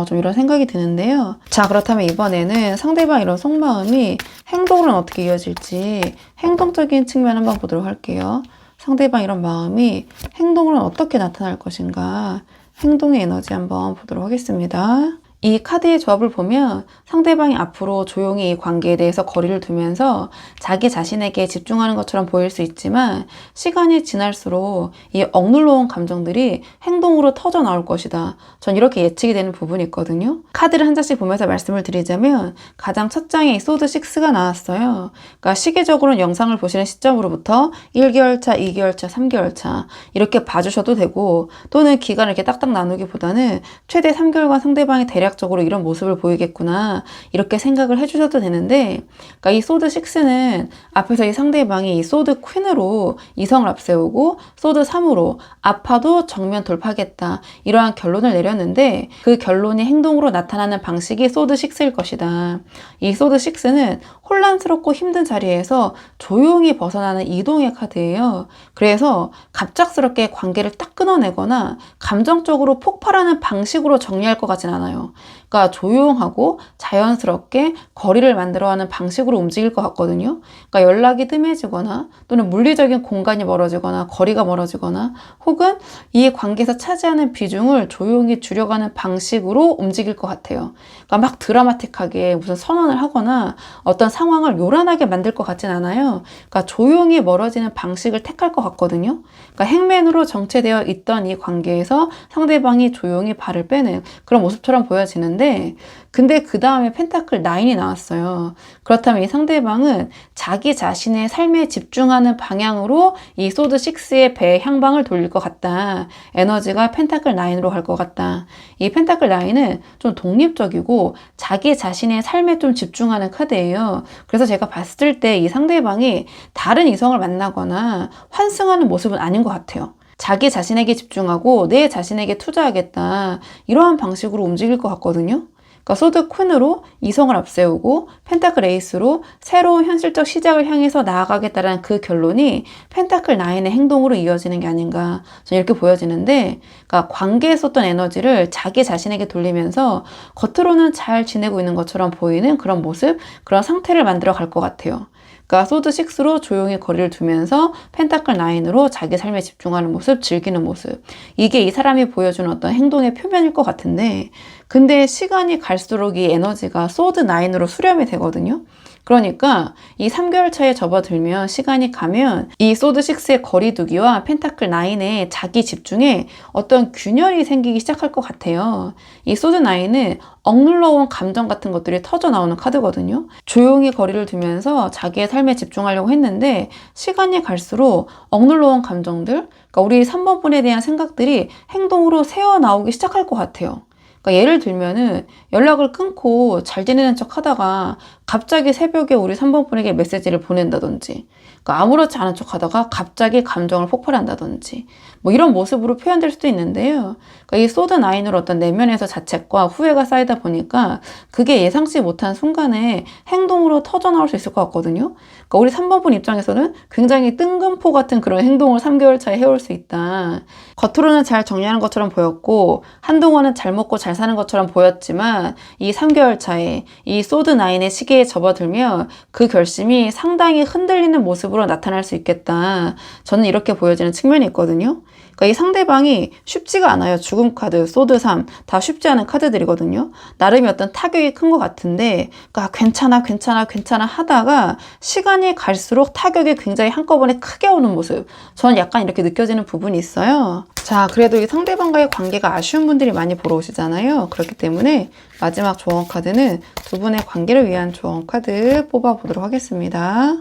좀 이런 생각이 드는데요. 자, 그렇다면 이번에는 상대방 이런 속마음이 행동으로는 어떻게 이어질지 행동적인 측면 한번 보도록 할게요. 상대방 이런 마음이 행동으로는 어떻게 나타날 것인가 행동의 에너지 한번 보도록 하겠습니다. 이 카드의 조합을 보면 상대방이 앞으로 조용히 이 관계에 대해서 거리를 두면서 자기 자신에게 집중하는 것처럼 보일 수 있지만 시간이 지날수록 이 억눌러온 감정들이 행동으로 터져 나올 것이다. 전 이렇게 예측이 되는 부분이 있거든요. 카드를 한 장씩 보면서 말씀을 드리자면 가장 첫 장에 이 소드 6가 나왔어요. 그러니까 시계적으로는 영상을 보시는 시점으로부터 1개월 차, 2개월 차, 3개월 차 이렇게 봐주셔도 되고 또는 기간을 이렇게 딱딱 나누기보다는 최대 3개월간 상대방이 대략적으로 이런 모습을 보이겠구나 이렇게 생각을 해주셔도 되는데 그러니까 이 소드 6는 앞에서 이 상대방이 이 소드 퀸으로 이성을 앞세우고 소드 3으로 아파도 정면 돌파하겠다 이러한 결론을 내렸는데 그 결론이 행동으로 나타나는 방식이 소드 6일 것이다. 이 소드 6는 혼란스럽고 힘든 자리에서 조용히 벗어나는 이동의 카드예요. 그래서 갑작스럽게 관계를 딱 끊어내거나 감정적으로 폭발하는 방식으로 정리할 것 같진 않아요. 그러니까 조용하고 자연스럽게 거리를 만들어가는 방식으로 움직일 것 같거든요. 그러니까 연락이 뜸해지거나 또는 물리적인 공간이 멀어지거나 거리가 멀어지거나 혹은 이 관계에서 차지하는 비중을 조용히 줄여가는 방식으로 움직일 것 같아요. 그러니까 막 드라마틱하게 무슨 선언을 하거나 어떤 상황을 요란하게 만들 것 같진 않아요. 그러니까 조용히 멀어지는 방식을 택할 것 같거든요. 그러니까 행맨으로 정체되어 있던 이 관계에서 상대방이 조용히 발을 빼는 그런 모습처럼 보여지는데 근데 그 다음에 펜타클 9이 나왔어요. 그렇다면 이 상대방은 자기 자신의 삶에 집중하는 방향으로 이 소드 6의 배의 향방을 돌릴 것 같다. 에너지가 펜타클 9으로 갈 것 같다. 이 펜타클 9은 좀 독립적이고 자기 자신의 삶에 좀 집중하는 카드예요. 그래서 제가 봤을 때 이 상대방이 다른 이성을 만나거나 환승하는 모습은 아닌 것 같아요. 자기 자신에게 집중하고 내 자신에게 투자하겠다. 이러한 방식으로 움직일 것 같거든요. 그러니까 소드 퀸으로 이성을 앞세우고 펜타클 에이스로 새로운 현실적 시작을 향해서 나아가겠다는 그 결론이 펜타클 9의 행동으로 이어지는 게 아닌가 저는 이렇게 보여지는데 그러니까 관계에 썼던 에너지를 자기 자신에게 돌리면서 겉으로는 잘 지내고 있는 것처럼 보이는 그런 모습, 그런 상태를 만들어 갈 것 같아요. 그러니까 소드 6로 조용히 거리를 두면서 펜타클 9으로 자기 삶에 집중하는 모습, 즐기는 모습. 이게 이 사람이 보여주는 어떤 행동의 표면일 것 같은데 근데 시간이 갈수록 이 에너지가 소드 9으로 수렴이 되거든요. 그러니까 이 3개월 차에 접어들면 시간이 가면 이 소드 6의 거리두기와 펜타클 9의 자기 집중에 어떤 균열이 생기기 시작할 것 같아요. 이 소드 9은 억눌러온 감정 같은 것들이 터져 나오는 카드거든요. 조용히 거리를 두면서 자기의 삶에 집중하려고 했는데 시간이 갈수록 억눌러온 감정들, 그러니까 우리 3번 분에 대한 생각들이 행동으로 새어 나오기 시작할 것 같아요. 그러니까 예를 들면은 연락을 끊고 잘 지내는 척 하다가 갑자기 새벽에 우리 3번 분에게 메시지를 보낸다든지 그러니까 아무렇지 않은 척 하다가 갑자기 감정을 폭발한다든지 뭐 이런 모습으로 표현될 수도 있는데요. 그러니까 이 소드 9으로 어떤 내면에서 자책과 후회가 쌓이다 보니까 그게 예상치 못한 순간에 행동으로 터져 나올 수 있을 것 같거든요. 그러니까 우리 3번 분 입장에서는 굉장히 뜬금포 같은 그런 행동을 3개월 차에 해올 수 있다. 겉으로는 잘 정리하는 것처럼 보였고 한동안은 잘 먹고 잘 사는 것처럼 보였지만 이 3개월 차에 이 소드 9의 시계에 접어들면 그 결심이 상당히 흔들리는 모습으로 나타날 수 있겠다. 저는 이렇게 보여지는 측면이 있거든요. 그러니까 이 상대방이 쉽지가 않아요. 죽음 카드, 소드 3, 다 쉽지 않은 카드들이거든요. 나름의 어떤 타격이 큰 것 같은데 그러니까 괜찮아 하다가 시간이 갈수록 타격이 굉장히 한꺼번에 크게 오는 모습. 저는 약간 이렇게 느껴지는 부분이 있어요. 자, 그래도 이 상대방과의 관계가 아쉬운 분들이 많이 보러 오시잖아요. 그렇기 때문에 마지막 조언 카드는 두 분의 관계를 위한 조언 카드 뽑아보도록 하겠습니다.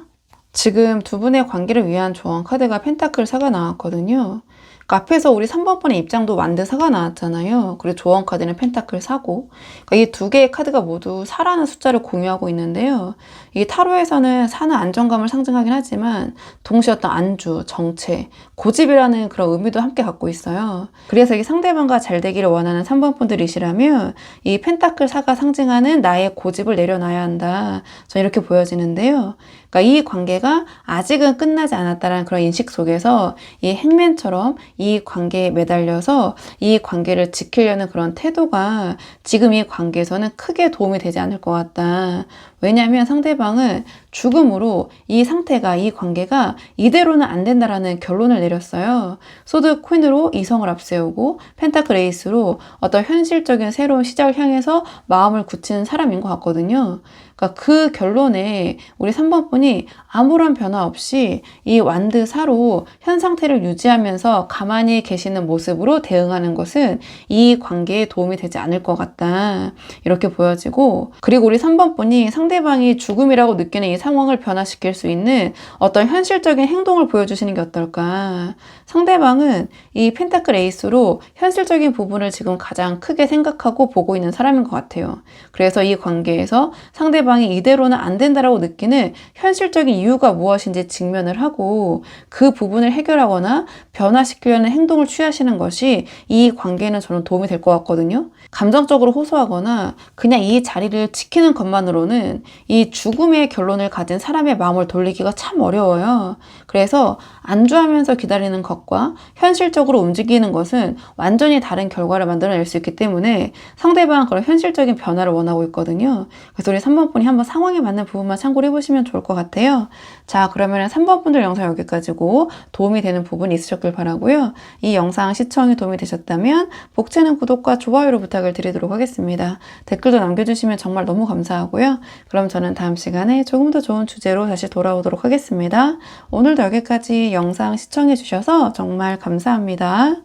지금 두 분의 관계를 위한 조언 카드가 펜타클 4가 나왔거든요. 그러니까 앞에서 우리 3번 번의 입장도 완드 4가 나왔잖아요. 그리고 조언 카드는 펜타클 4고 그러니까 이 두 개의 카드가 모두 4라는 숫자를 공유하고 있는데요. 이 타로에서는 4는 안정감을 상징하긴 하지만 동시에 어떤 안주, 정체, 고집이라는 그런 의미도 함께 갖고 있어요. 그래서 이 상대방과 잘 되기를 원하는 3번 분들이시라면 이 펜타클 4가 상징하는 나의 고집을 내려놔야 한다. 저는 이렇게 보여지는데요. 그러니까 이 관계가 아직은 끝나지 않았다는 그런 인식 속에서 이 행맨처럼 이 관계에 매달려서 이 관계를 지키려는 그런 태도가 지금 이 관계에서는 크게 도움이 되지 않을 것 같다. 왜냐하면 상대방은 죽음으로 이 상태가, 이 관계가 이대로는 안 된다라는 결론을 내렸어요. 소드 퀸으로 이성을 앞세우고 펜타클 에이스로 어떤 현실적인 새로운 시작을 향해서 마음을 굳히는 사람인 것 같거든요. 그러니까 그 결론에 우리 3번 분이 아무런 변화 없이 이 완드 사로 현 상태를 유지하면서 가만히 계시는 모습으로 대응하는 것은 이 관계에 도움이 되지 않을 것 같다. 이렇게 보여지고, 그리고 우리 3번 분이 상대방이 죽음이라고 느끼는 이 상황을 변화시킬 수 있는 어떤 현실적인 행동을 보여주시는 게 어떨까. 상대방은 이 펜타클 에이스로 현실적인 부분을 지금 가장 크게 생각하고 보고 있는 사람인 것 같아요. 그래서 이 관계에서 상대방이 이대로는 안 된다라고 느끼는 현실적인 이유가 무엇인지 직면을 하고 그 부분을 해결하거나 변화시키려는 행동을 취하시는 것이 이 관계에는 저는 도움이 될 것 같거든요. 감정적으로 호소하거나 그냥 이 자리를 지키는 것만으로는 이 죽음의 결론을 가진 사람의 마음을 돌리기가 참 어려워요. 그래서 안주하면서 기다리는 것과 현실적으로 움직이는 것은 완전히 다른 결과를 만들어낼 수 있기 때문에 상대방은 그런 현실적인 변화를 원하고 있거든요. 그래서 우리 3번 분이 한번 상황에 맞는 부분만 참고를 해보시면 좋을 것 같아요. 자, 그러면 3번 분들 영상 여기까지고 도움이 되는 부분이 있으셨길 바라고요. 이 영상 시청이 도움이 되셨다면 복채는 구독과 좋아요로 부탁을 드리도록 하겠습니다. 댓글도 남겨주시면 정말 너무 감사하고요. 그럼 저는 다음 시간에 조금 더 좋은 주제로 다시 돌아오도록 하겠습니다. 오늘도 여기까지 영상 시청해 주셔서 정말 감사합니다.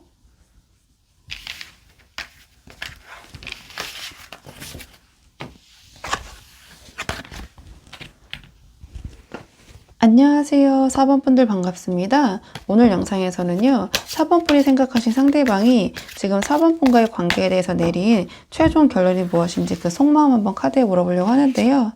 안녕하세요. 4번 분들 반갑습니다. 오늘 영상에서는요, 4번 분이 생각하신 상대방이 지금 4번 분과의 관계에 대해서 내린 최종 결론이 무엇인지 그 속마음 한번 카드에 물어보려고 하는데요.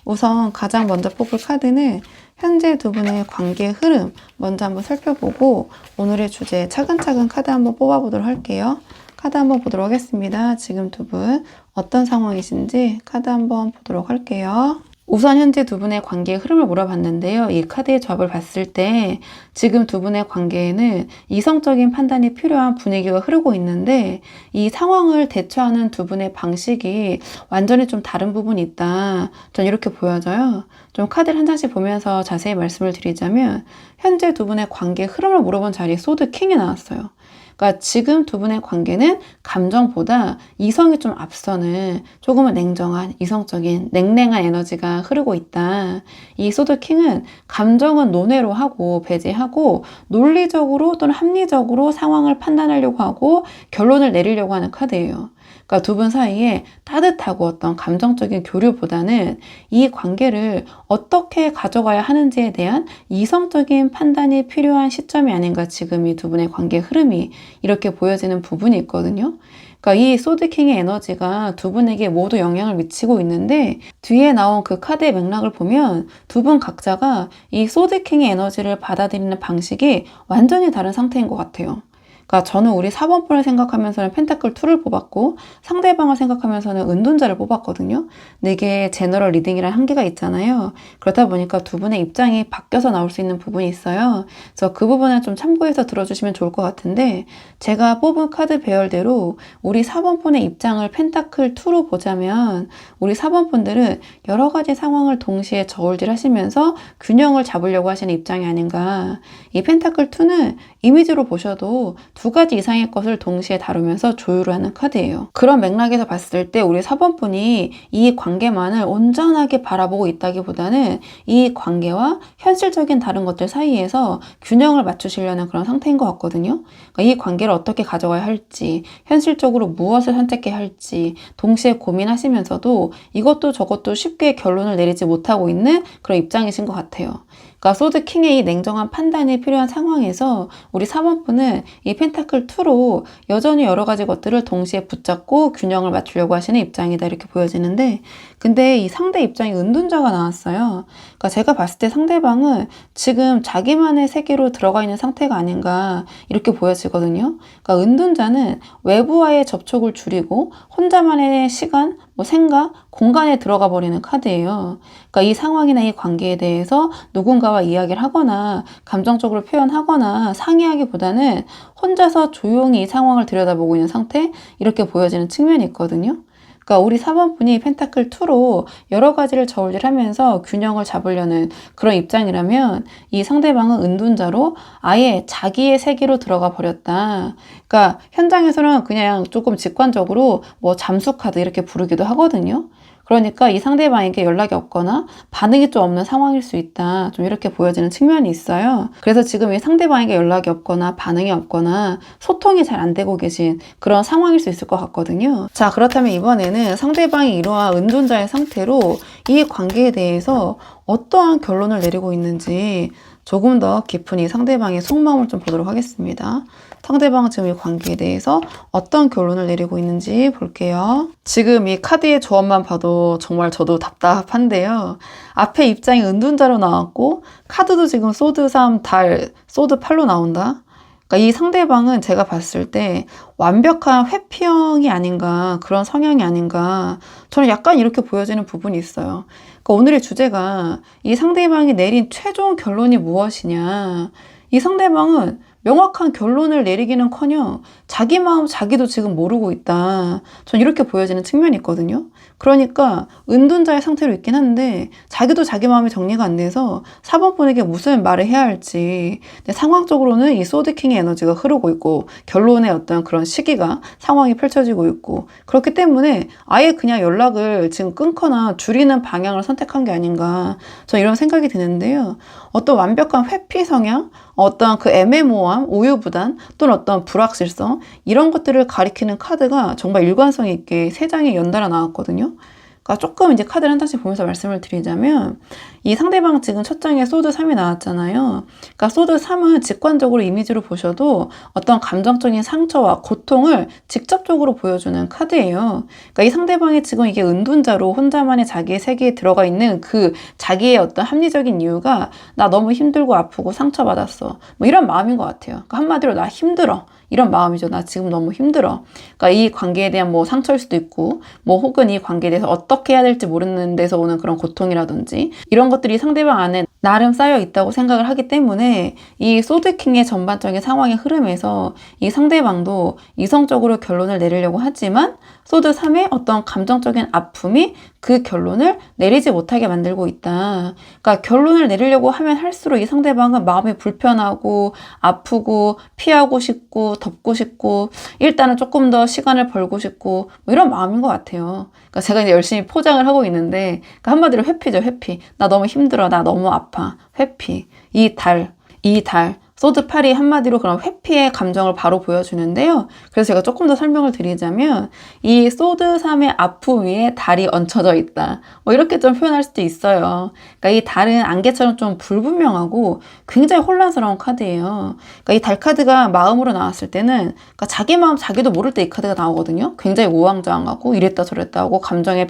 우선 가장 먼저 뽑을 카드는 현재 두 분의 관계의 흐름 먼저 한번 살펴보고 오늘의 주제 차근차근 카드 한번 뽑아보도록 할게요. 카드 한번 보도록 하겠습니다. 지금 두 분 어떤 상황이신지 카드 한번 보도록 할게요. 우선 현재 두 분의 관계의 흐름을 물어봤는데요. 이 카드의 조합을 봤을 때 지금 두 분의 관계에는 이성적인 판단이 필요한 분위기가 흐르고 있는데 이 상황을 대처하는 두 분의 방식이 완전히 좀 다른 부분이 있다. 전 이렇게 보여져요. 좀 카드를 한 장씩 보면서 자세히 말씀을 드리자면 현재 두 분의 관계의 흐름을 물어본 자리에 소드 킹이 나왔어요. 그러니까 지금 두 분의 관계는 감정보다 이성이 좀 앞서는 조금은 냉정한 이성적인 냉랭한 에너지가 흐르고 있다. 이 소드 킹은 감정은 논외로 하고 배제하고 논리적으로 또는 합리적으로 상황을 판단하려고 하고 결론을 내리려고 하는 카드예요. 그러니까 두 분 사이에 따뜻하고 어떤 감정적인 교류보다는 이 관계를 어떻게 가져가야 하는지에 대한 이성적인 판단이 필요한 시점이 아닌가 지금 이 두 분의 관계 흐름이 이렇게 보여지는 부분이 있거든요. 그러니까 이 소드킹의 에너지가 두 분에게 모두 영향을 미치고 있는데 뒤에 나온 그 카드의 맥락을 보면 두 분 각자가 이 소드킹의 에너지를 받아들이는 방식이 완전히 다른 상태인 것 같아요. 그러니까 저는 우리 4번 분을 생각하면서는 펜타클 2를 뽑았고 상대방을 생각하면서는 은둔자를 뽑았거든요. 근데 이게 제너럴 리딩이라는 한계가 있잖아요. 그렇다 보니까 두 분의 입장이 바뀌어서 나올 수 있는 부분이 있어요. 그래서 그 부분을 좀 참고해서 들어주시면 좋을 것 같은데 제가 뽑은 카드 배열대로 우리 4번 분의 입장을 펜타클 2로 보자면 우리 4번 분들은 여러 가지 상황을 동시에 저울질 하시면서 균형을 잡으려고 하시는 입장이 아닌가. 이 펜타클 2는 이미지로 보셔도 두 가지 이상의 것을 동시에 다루면서 조율을 하는 카드예요. 그런 맥락에서 봤을 때 우리 4번 분이 이 관계만을 온전하게 바라보고 있다기보다는 이 관계와 현실적인 다른 것들 사이에서 균형을 맞추시려는 그런 상태인 것 같거든요. 그러니까 이 관계를 어떻게 가져가야 할지, 현실적으로 무엇을 선택해야 할지 동시에 고민하시면서도 이것도 저것도 쉽게 결론을 내리지 못하고 있는 그런 입장이신 것 같아요. 그러니까 소드 킹의 이 냉정한 판단이 필요한 상황에서 우리 4번 분은 이 펜타클 2로 여전히 여러 가지 것들을 동시에 붙잡고 균형을 맞추려고 하시는 입장이다 이렇게 보여지는데 근데 이 상대 입장이 은둔자가 나왔어요. 그러니까 제가 봤을 때 상대방은 지금 자기만의 세계로 들어가 있는 상태가 아닌가 이렇게 보여지거든요. 그러니까 은둔자는 외부와의 접촉을 줄이고 혼자만의 시간, 뭐 생각, 공간에 들어가 버리는 카드예요. 그러니까 이 상황이나 이 관계에 대해서 누군가와 이야기를 하거나 감정적으로 표현하거나 상의하기보다는 혼자서 조용히 이 상황을 들여다보고 있는 상태, 이렇게 보여지는 측면이 있거든요. 그러니까 우리 4번 분이 펜타클 2로 여러 가지를 저울질하면서 균형을 잡으려는 그런 입장이라면 이 상대방은 은둔자로 아예 자기의 세계로 들어가 버렸다. 그러니까 현장에서는 그냥 조금 직관적으로 뭐 잠수 카드 이렇게 부르기도 하거든요. 그러니까 이 상대방에게 연락이 없거나 반응이 좀 없는 상황일 수 있다. 좀 이렇게 보여지는 측면이 있어요. 그래서 지금 이 상대방에게 연락이 없거나 반응이 없거나 소통이 잘 안 되고 계신 그런 상황일 수 있을 것 같거든요. 자, 그렇다면 이번에는 상대방이 이러한 은둔자의 상태로 이 관계에 대해서 어떠한 결론을 내리고 있는지 조금 더 깊은 이 상대방의 속마음을 좀 보도록 하겠습니다. 상대방은 지금 이 관계에 대해서 어떤 결론을 내리고 있는지 볼게요. 지금 이 카드의 조합만 봐도 정말 저도 답답한데요. 앞에 입장이 은둔자로 나왔고 카드도 지금 소드 3, 달, 소드 8로 나온다. 그러니까 이 상대방은 제가 봤을 때 완벽한 회피형이 아닌가, 그런 성향이 아닌가, 저는 약간 이렇게 보여지는 부분이 있어요. 그러니까 오늘의 주제가 이 상대방이 내린 최종 결론이 무엇이냐. 이 상대방은 명확한 결론을 내리기는커녕 자기 마음 자기도 지금 모르고 있다. 전 이렇게 보여지는 측면이 있거든요. 그러니까 은둔자의 상태로 있긴 한데 자기도 자기 마음이 정리가 안 돼서 4번 분에게 무슨 말을 해야 할지, 근데 상황적으로는 이 소드킹의 에너지가 흐르고 있고 결론의 어떤 그런 시기가 상황이 펼쳐지고 있고, 그렇기 때문에 아예 그냥 연락을 지금 끊거나 줄이는 방향을 선택한 게 아닌가, 전 이런 생각이 드는데요. 어떤 완벽한 회피 성향, 어떤 그 애매모호함, 우유부단 또는 어떤 불확실성, 이런 것들을 가리키는 카드가 정말 일관성 있게 3장이 연달아 나왔거든요. 그러니까 조금 이제 카드를 한 장씩 보면서 말씀을 드리자면, 이 상대방 지금 첫 장에 소드 3이 나왔잖아요. 그러니까 소드 3은 직관적으로 이미지로 보셔도 어떤 감정적인 상처와 고통을 직접적으로 보여주는 카드예요. 그러니까 이 상대방이 지금 이게 은둔자로 혼자만의 자기의 세계에 들어가 있는 그 자기의 어떤 합리적인 이유가 나 너무 힘들고 아프고 상처받았어, 뭐 이런 마음인 것 같아요. 그러니까 한마디로 나 힘들어, 이런 마음이죠. 나 지금 너무 힘들어. 그러니까 이 관계에 대한 뭐 상처일 수도 있고, 뭐 혹은 이 관계에 대해서 어떻게 해야 될지 모르는 데서 오는 그런 고통이라든지, 이런 것들이 상대방 안에 나름 쌓여 있다고 생각을 하기 때문에 이 소드킹의 전반적인 상황의 흐름에서 이 상대방도 이성적으로 결론을 내리려고 하지만 소드 3의 어떤 감정적인 아픔이 그 결론을 내리지 못하게 만들고 있다. 그러니까 결론을 내리려고 하면 할수록 이 상대방은 마음이 불편하고 아프고 피하고 싶고 덮고 싶고 일단은 조금 더 시간을 벌고 싶고 뭐 이런 마음인 것 같아요. 그러니까 제가 이제 열심히 포장을 하고 있는데, 그러니까 한마디로 회피죠, 회피. 나 너무 힘들어, 나 너무 아파, 회피. 이 달. 소드 8이 한마디로 그런 회피의 감정을 바로 보여주는데요. 그래서 제가 조금 더 설명을 드리자면 이 소드 3의 아픔 위에 달이 얹혀져 있다. 뭐 이렇게 좀 표현할 수도 있어요. 그러니까 이 달은 안개처럼 좀 불분명하고 굉장히 혼란스러운 카드예요. 그러니까 이 달 카드가 마음으로 나왔을 때는 그러니까 자기 마음 자기도 모를 때 이 카드가 나오거든요. 굉장히 우왕좌왕하고 이랬다 저랬다 하고 감정의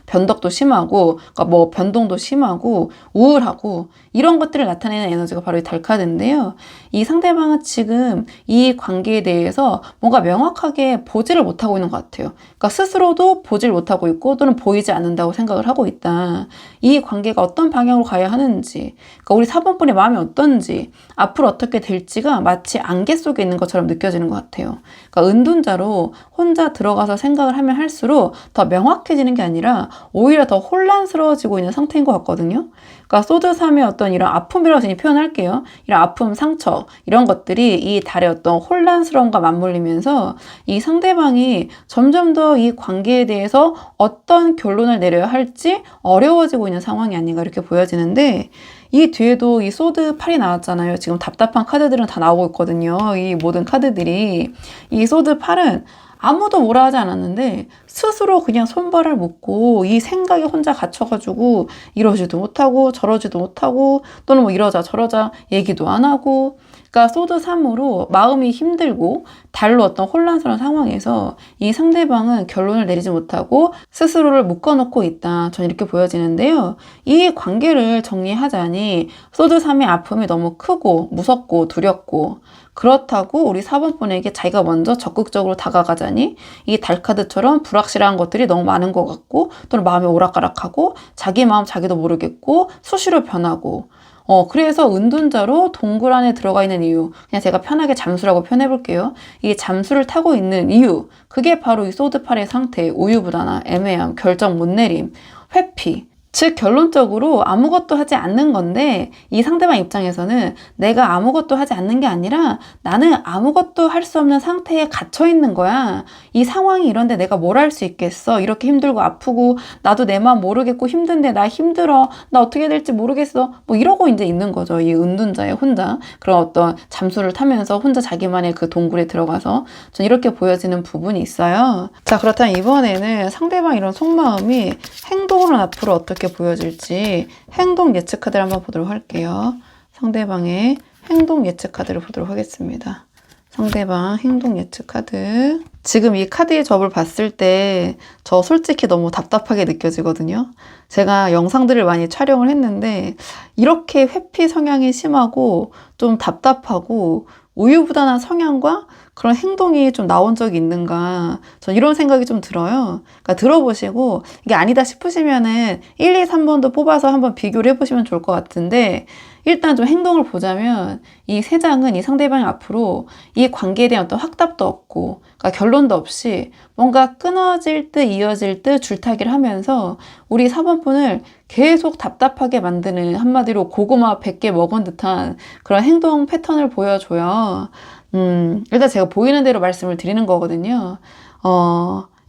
변덕도 심하고, 그러니까 뭐 변동도 심하고 우울하고 이런 것들을 나타내는 에너지가 바로 이 달 카드인데요. 이 상대방은 지금 이 관계에 대해서 뭔가 명확하게 보지를 못하고 있는 것 같아요. 그러니까 스스로도 보지를 못하고 있고 또는 보이지 않는다고 생각을 하고 있다. 이 관계가 어떤 방향으로 가야 하는지, 그러니까 우리 4번 분의 마음이 어떤지, 앞으로 어떻게 될지가 마치 안개 속에 있는 것처럼 느껴지는 것 같아요. 그러니까 은둔자로 혼자 들어가서 생각을 하면 할수록 더 명확해지는 게 아니라 오히려 더 혼란스러워지고 있는 상태인 것 같거든요. 그러니까 소드 3의 어떤 이런 아픔이라고 저는 표현할게요. 이런 아픔, 상처 이런 것들이 이 달의 어떤 혼란스러움과 맞물리면서 이 상대방이 점점 더 이 관계에 대해서 어떤 결론을 내려야 할지 어려워지고 있는 상황이 아닌가 이렇게 보여지는데, 이 뒤에도 이 소드 8이 나왔잖아요. 지금 답답한 카드들은 다 나오고 있거든요. 이 모든 카드들이. 이 소드 8은 아무도 뭐라 하지 않았는데 스스로 그냥 손발을 묶고 이 생각에 혼자 갇혀가지고 이러지도 못하고 저러지도 못하고 또는 뭐 이러자 저러자 얘기도 안 하고, 그러니까 소드 3으로 마음이 힘들고 달로 어떤 혼란스러운 상황에서 이 상대방은 결론을 내리지 못하고 스스로를 묶어놓고 있다. 저는 이렇게 보여지는데요. 이 관계를 정리하자니 소드 3의 아픔이 너무 크고 무섭고 두렵고, 그렇다고 우리 4번분에게 자기가 먼저 적극적으로 다가가자니 이 달카드처럼 불확실한 것들이 너무 많은 것 같고 또는 마음이 오락가락하고 자기 마음 자기도 모르겠고 수시로 변하고 그래서 은둔자로 동굴 안에 들어가 있는 이유, 그냥 제가 편하게 잠수라고 표현해 볼게요. 이 잠수를 타고 있는 이유, 그게 바로 이 소드팔의 상태, 우유부단함, 애매함, 결정 못 내림, 회피. 즉 결론적으로 아무것도 하지 않는 건데 이 상대방 입장에서는 내가 아무것도 하지 않는 게 아니라 나는 아무것도 할 수 없는 상태에 갇혀 있는 거야. 이 상황이 이런데 내가 뭘 할 수 있겠어. 이렇게 힘들고 아프고 나도 내 마음 모르겠고 힘든데 나 힘들어. 나 어떻게 해야 될지 모르겠어. 뭐 이러고 이제 있는 거죠. 이 은둔자의 혼자 그런 어떤 잠수를 타면서 혼자 자기만의 그 동굴에 들어가서 전 이렇게 보여지는 부분이 있어요. 자, 그렇다면 이번에는 상대방 이런 속마음이 행동으로 앞으로 어떻게 보여질지 행동 예측 카드를 한번 보도록 할게요. 상대방의 행동 예측 카드를 보도록 하겠습니다. 상대방 행동 예측 카드. 지금 이 카드의 접을 봤을 때 저 솔직히 너무 답답하게 느껴지거든요. 제가 영상들을 많이 촬영을 했는데 이렇게 회피 성향이 심하고 좀 답답하고 우유부단한 성향과 그런 행동이 좀 나온 적이 있는가, 전 이런 생각이 좀 들어요. 그러니까 들어보시고 이게 아니다 싶으시면은 1, 2, 3번도 뽑아서 한번 비교를 해보시면 좋을 것 같은데, 일단 좀 행동을 보자면 이 세 장은 이 상대방이 앞으로 이 관계에 대한 어떤 확답도 없고, 그러니까 결론도 없이 뭔가 끊어질 듯 이어질 듯 줄타기를 하면서 우리 4번분을 계속 답답하게 만드는, 한마디로 고구마 100개 먹은 듯한 그런 행동 패턴을 보여줘요. 일단 제가 보이는 대로 말씀을 드리는 거거든요.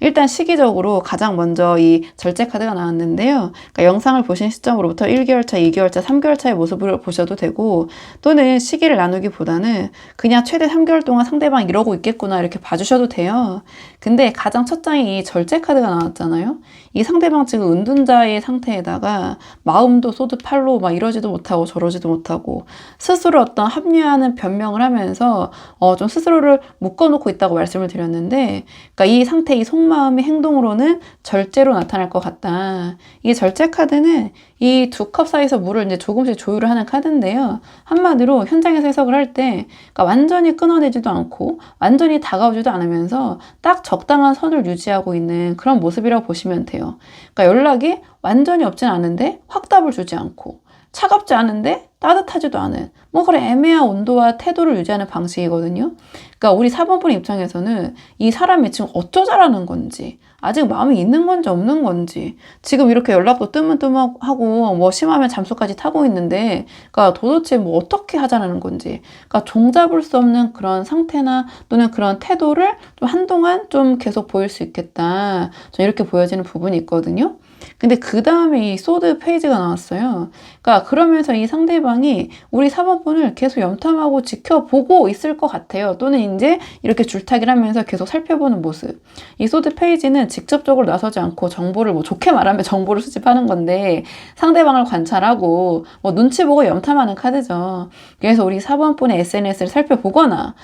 일단 시기적으로 가장 먼저 이 절제 카드가 나왔는데요. 그러니까 영상을 보신 시점으로부터 1개월 차, 2개월 차, 3개월 차의 모습을 보셔도 되고, 또는 시기를 나누기보다는 그냥 최대 3개월 동안 상대방이 이러고 있겠구나 이렇게 봐주셔도 돼요. 근데 가장 첫 장에 이 절제 카드가 나왔잖아요. 이 상대방 지금 은둔자의 상태에다가 마음도 소드 8로 막 이러지도 못하고 저러지도 못하고 스스로 어떤 합리화하는 변명을 하면서 좀 스스로를 묶어놓고 있다고 말씀을 드렸는데, 그러니까 이 상태, 이 속마음의 행동으로는 절제로 나타날 것 같다. 이 절제 카드는 이 두 컵 사이에서 물을 이제 조금씩 조율을 하는 카드인데요. 한마디로 현장에서 해석을 할 때, 그러니까 완전히 끊어내지도 않고 완전히 다가오지도 않으면서 딱 적당한 선을 유지하고 있는 그런 모습이라고 보시면 돼요. 그러니까 연락이 완전히 없진 않은데 확답을 주지 않고, 차갑지 않은데 따뜻하지도 않은 뭐 그런 애매한 온도와 태도를 유지하는 방식이거든요. 그러니까 우리 4번분 입장에서는 이 사람이 지금 어쩌자라는 건지, 아직 마음이 있는 건지 없는 건지, 지금 이렇게 연락도 뜨문뜨문하고 뭐 심하면 잠수까지 타고 있는데, 그러니까 도대체 뭐 어떻게 하자는 건지, 그러니까 종잡을 수 없는 그런 상태나 또는 그런 태도를 좀 한동안 좀 계속 보일 수 있겠다. 좀 이렇게 보여지는 부분이 있거든요. 근데 그 다음에 이 소드 페이지가 나왔어요. 그러니까 그러면서 이 상대방이 우리 4번분을 계속 염탐하고 지켜보고 있을 것 같아요. 또는 이제 이렇게 줄타기를 하면서 계속 살펴보는 모습. 이 소드 페이지는 직접적으로 나서지 않고 정보를, 뭐 좋게 말하면 정보를 수집하는 건데, 상대방을 관찰하고 뭐 눈치 보고 염탐하는 카드죠. 그래서 우리 4번분의 SNS를 살펴보거나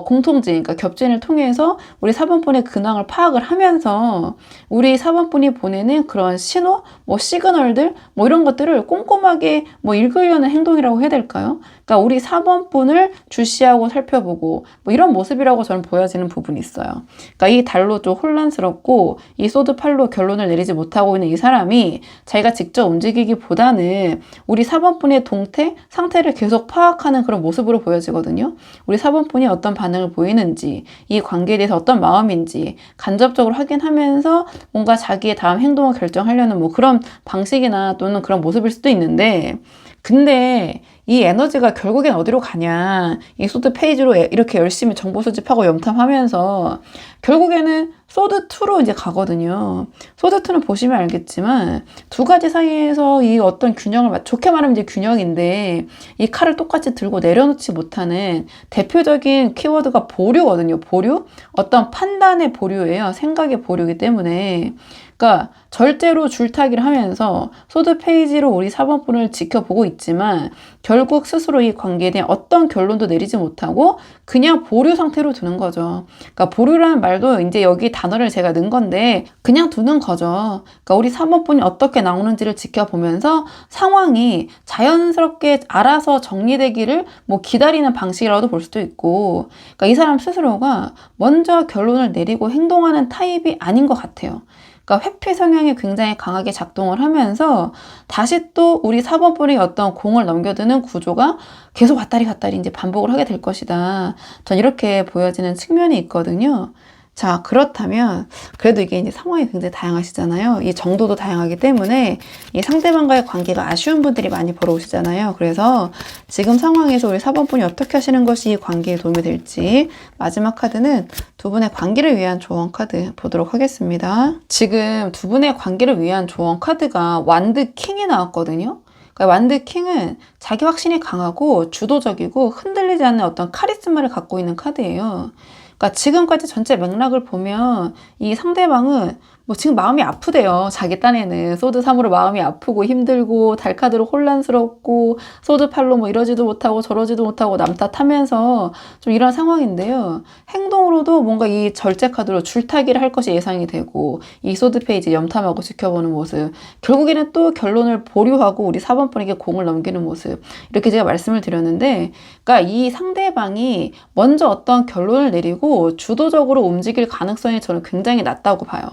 공통점, 그러니까 겹진을 통해서 우리 4번분의 근황을 파악을 하면서 우리 4번분이 보내는 그런 신호, 뭐 시그널들, 뭐 이런 것들을 꼼꼼하게 뭐 읽으려는 행동이라고 해야 될까요? 그러니까 우리 4번분을 주시하고 살펴보고 뭐 이런 모습이라고 저는 보여지는 부분이 있어요. 그러니까 이 달로 좀 혼란스럽고 이 소드 8로 결론을 내리지 못하고 있는 이 사람이 자기가 직접 움직이기보다는 우리 4번분의 동태, 상태를 계속 파악하는 그런 모습으로 보여지거든요. 우리 4번분이 어떤 반응을 보이는지, 이 관계에 대해서 어떤 마음인지 간접적으로 확인하면서 뭔가 자기의 다음 행동을 결정하려는 뭐 그런 방식이나 또는 그런 모습일 수도 있는데, 근데 이 에너지가 결국엔 어디로 가냐, 이 소드 페이지로 이렇게 열심히 정보 수집하고 염탐하면서 결국에는 소드2로 이제 가거든요. 소드2는 보시면 알겠지만 두 가지 사이에서 이 어떤 균형을, 좋게 말하면 이제 균형인데, 이 칼을 똑같이 들고 내려놓지 못하는 대표적인 키워드가 보류거든요. 보류? 어떤 판단의 보류예요. 생각의 보류이기 때문에. 그러니까 절제로 줄타기를 하면서 소드 페이지로 우리 4번분을 지켜보고 있지만 결국 스스로 이 관계에 대한 어떤 결론도 내리지 못하고 그냥 보류 상태로 두는 거죠. 그러니까 보류라는 말도 이제 여기 단어를 제가 넣은 건데 그냥 두는 거죠. 그러니까 우리 사모분이 어떻게 나오는지를 지켜보면서 상황이 자연스럽게 알아서 정리되기를 뭐 기다리는 방식이라도 볼 수도 있고, 그러니까 이 사람 스스로가 먼저 결론을 내리고 행동하는 타입이 아닌 것 같아요. 그러니까 회피 성향이 굉장히 강하게 작동을 하면서 다시 또 우리 4번분의 어떤 공을 넘겨드는 구조가 계속 왔다리 갔다리 이제 반복을 하게 될 것이다. 전 이렇게 보여지는 측면이 있거든요. 자, 그렇다면 그래도 이게 이제 상황이 굉장히 다양하시잖아요. 이 정도도 다양하기 때문에 이 상대방과의 관계가 아쉬운 분들이 많이 벌어오시잖아요. 그래서 지금 상황에서 우리 4번분이 어떻게 하시는 것이 이 관계에 도움이 될지, 마지막 카드는 두 분의 관계를 위한 조언 카드 보도록 하겠습니다. 지금 두 분의 관계를 위한 조언 카드가 완드 킹이 나왔거든요. 그러니까 완드 킹은 자기 확신이 강하고 주도적이고 흔들리지 않는 어떤 카리스마를 갖고 있는 카드예요. 그러니까 지금까지 전체 맥락을 보면 이 상대방은 뭐 지금 마음이 아프대요. 자기 딴에는 소드 3으로 마음이 아프고 힘들고 달카드로 혼란스럽고 소드 8로 뭐 이러지도 못하고 저러지도 못하고 남 탓하면서 좀 이런 상황인데요. 행동으로도 뭔가 이 절제 카드로 줄타기를 할 것이 예상이 되고, 이 소드 페이지 염탐하고 지켜보는 모습, 결국에는 또 결론을 보류하고 우리 4번 분에게 공을 넘기는 모습, 이렇게 제가 말씀을 드렸는데, 그러니까 이 상대방이 먼저 어떤 결론을 내리고 주도적으로 움직일 가능성이 저는 굉장히 낮다고 봐요.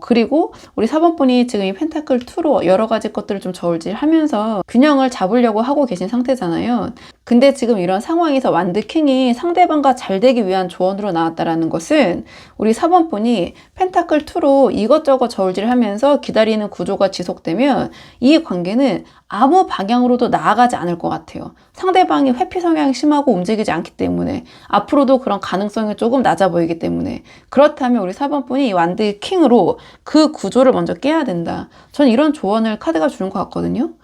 그리고 우리 4번분이 지금 이 펜타클 2로 여러 가지 것들을 좀 저울질하면서 균형을 잡으려고 하고 계신 상태잖아요. 근데 지금 이런 상황에서 완드 킹이 상대방과 잘 되기 위한 조언으로 나왔다라는 것은 우리 4번분이 펜타클 2로 이것저것 저울질하면서 기다리는 구조가 지속되면 이 관계는 아무 방향으로도 나아가지 않을 것 같아요. 상대방이 회피 성향이 심하고 움직이지 않기 때문에, 앞으로도 그런 가능성이 조금 낮아 보이기 때문에, 그렇다면 우리 4번분이 이 완드 킹으로 그 구조를 먼저 깨야 된다. 저는 이런 조언을 카드가 주는 것 같거든요.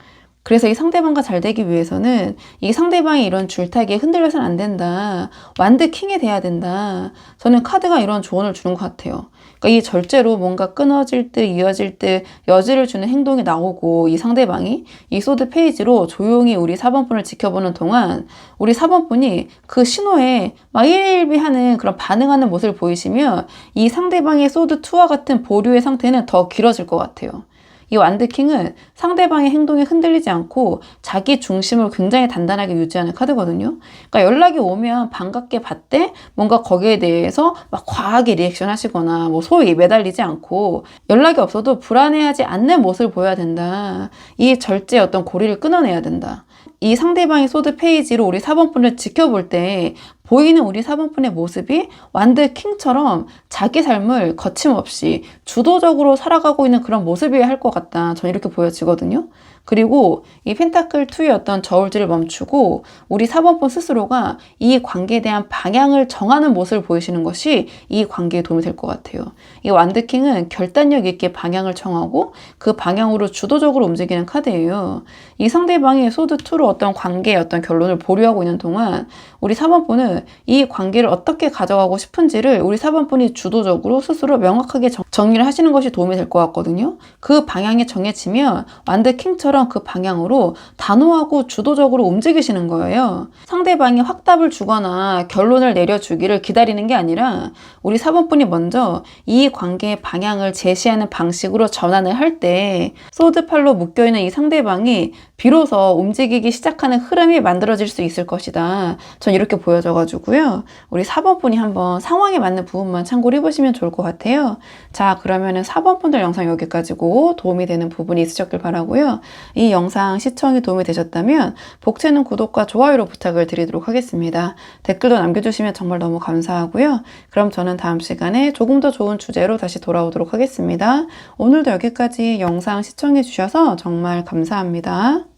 그래서 이 상대방과 잘 되기 위해서는 이 상대방이 이런 줄타기에 흔들려서는 안 된다. 완드 킹이 돼야 된다. 저는 카드가 이런 조언을 주는 것 같아요. 그러니까 이 절제로 뭔가 끊어질 듯 이어질 듯 여지를 주는 행동이 나오고, 이 상대방이 이 소드 페이지로 조용히 우리 4번분을 지켜보는 동안 우리 4번분이 그 신호에 막 일일비하는 그런 반응하는 모습을 보이시면 이 상대방의 소드 2와 같은 보류의 상태는 더 길어질 것 같아요. 이 완드킹은 상대방의 행동에 흔들리지 않고 자기 중심을 굉장히 단단하게 유지하는 카드거든요. 그러니까 연락이 오면 반갑게 받되 뭔가 거기에 대해서 막 과하게 리액션 하시거나 뭐 소위 매달리지 않고, 연락이 없어도 불안해하지 않는 모습을 보여야 된다. 이 절제의 어떤 고리를 끊어내야 된다. 이 상대방의 소드 페이지로 우리 4번분을 지켜볼 때 보이는 우리 4번분의 모습이 완드 킹처럼 자기 삶을 거침없이 주도적으로 살아가고 있는 그런 모습이어야 할 것 같다. 저는 이렇게 보여지거든요. 그리고 이 펜타클 2의 어떤 저울질을 멈추고 우리 4번분 스스로가 이 관계에 대한 방향을 정하는 모습을 보이시는 것이 이 관계에 도움이 될 것 같아요. 이 완드킹은 결단력 있게 방향을 정하고 그 방향으로 주도적으로 움직이는 카드예요. 이 상대방이 소드 2로 어떤 관계의 어떤 결론을 보류하고 있는 동안 우리 4번분은 이 관계를 어떻게 가져가고 싶은지를 우리 4번분이 주도적으로 스스로 명확하게 정리를 하시는 것이 도움이 될 것 같거든요. 그 방향이 정해지면 완드킹처럼 그 방향으로 단호하고 주도적으로 움직이시는 거예요. 상대방이 확답을 주거나 결론을 내려주기를 기다리는 게 아니라 우리 4번분이 먼저 이 관계의 방향을 제시하는 방식으로 전환을 할 때 소드팔로 묶여있는 이 상대방이 비로소 움직이기 시작하는 흐름이 만들어질 수 있을 것이다. 전 이렇게 보여져가지고요. 우리 4번분이 한번 상황에 맞는 부분만 참고를 해보시면 좋을 것 같아요. 자, 그러면은 4번분들 영상 여기까지고 도움이 되는 부분이 있으셨길 바라고요. 이 영상 시청이 도움이 되셨다면 복채는 구독과 좋아요로 부탁을 드리도록 하겠습니다. 댓글도 남겨주시면 정말 너무 감사하고요. 그럼 저는 다음 시간에 조금 더 좋은 주제로 다시 돌아오도록 하겠습니다. 오늘도 여기까지 영상 시청해 주셔서 정말 감사합니다.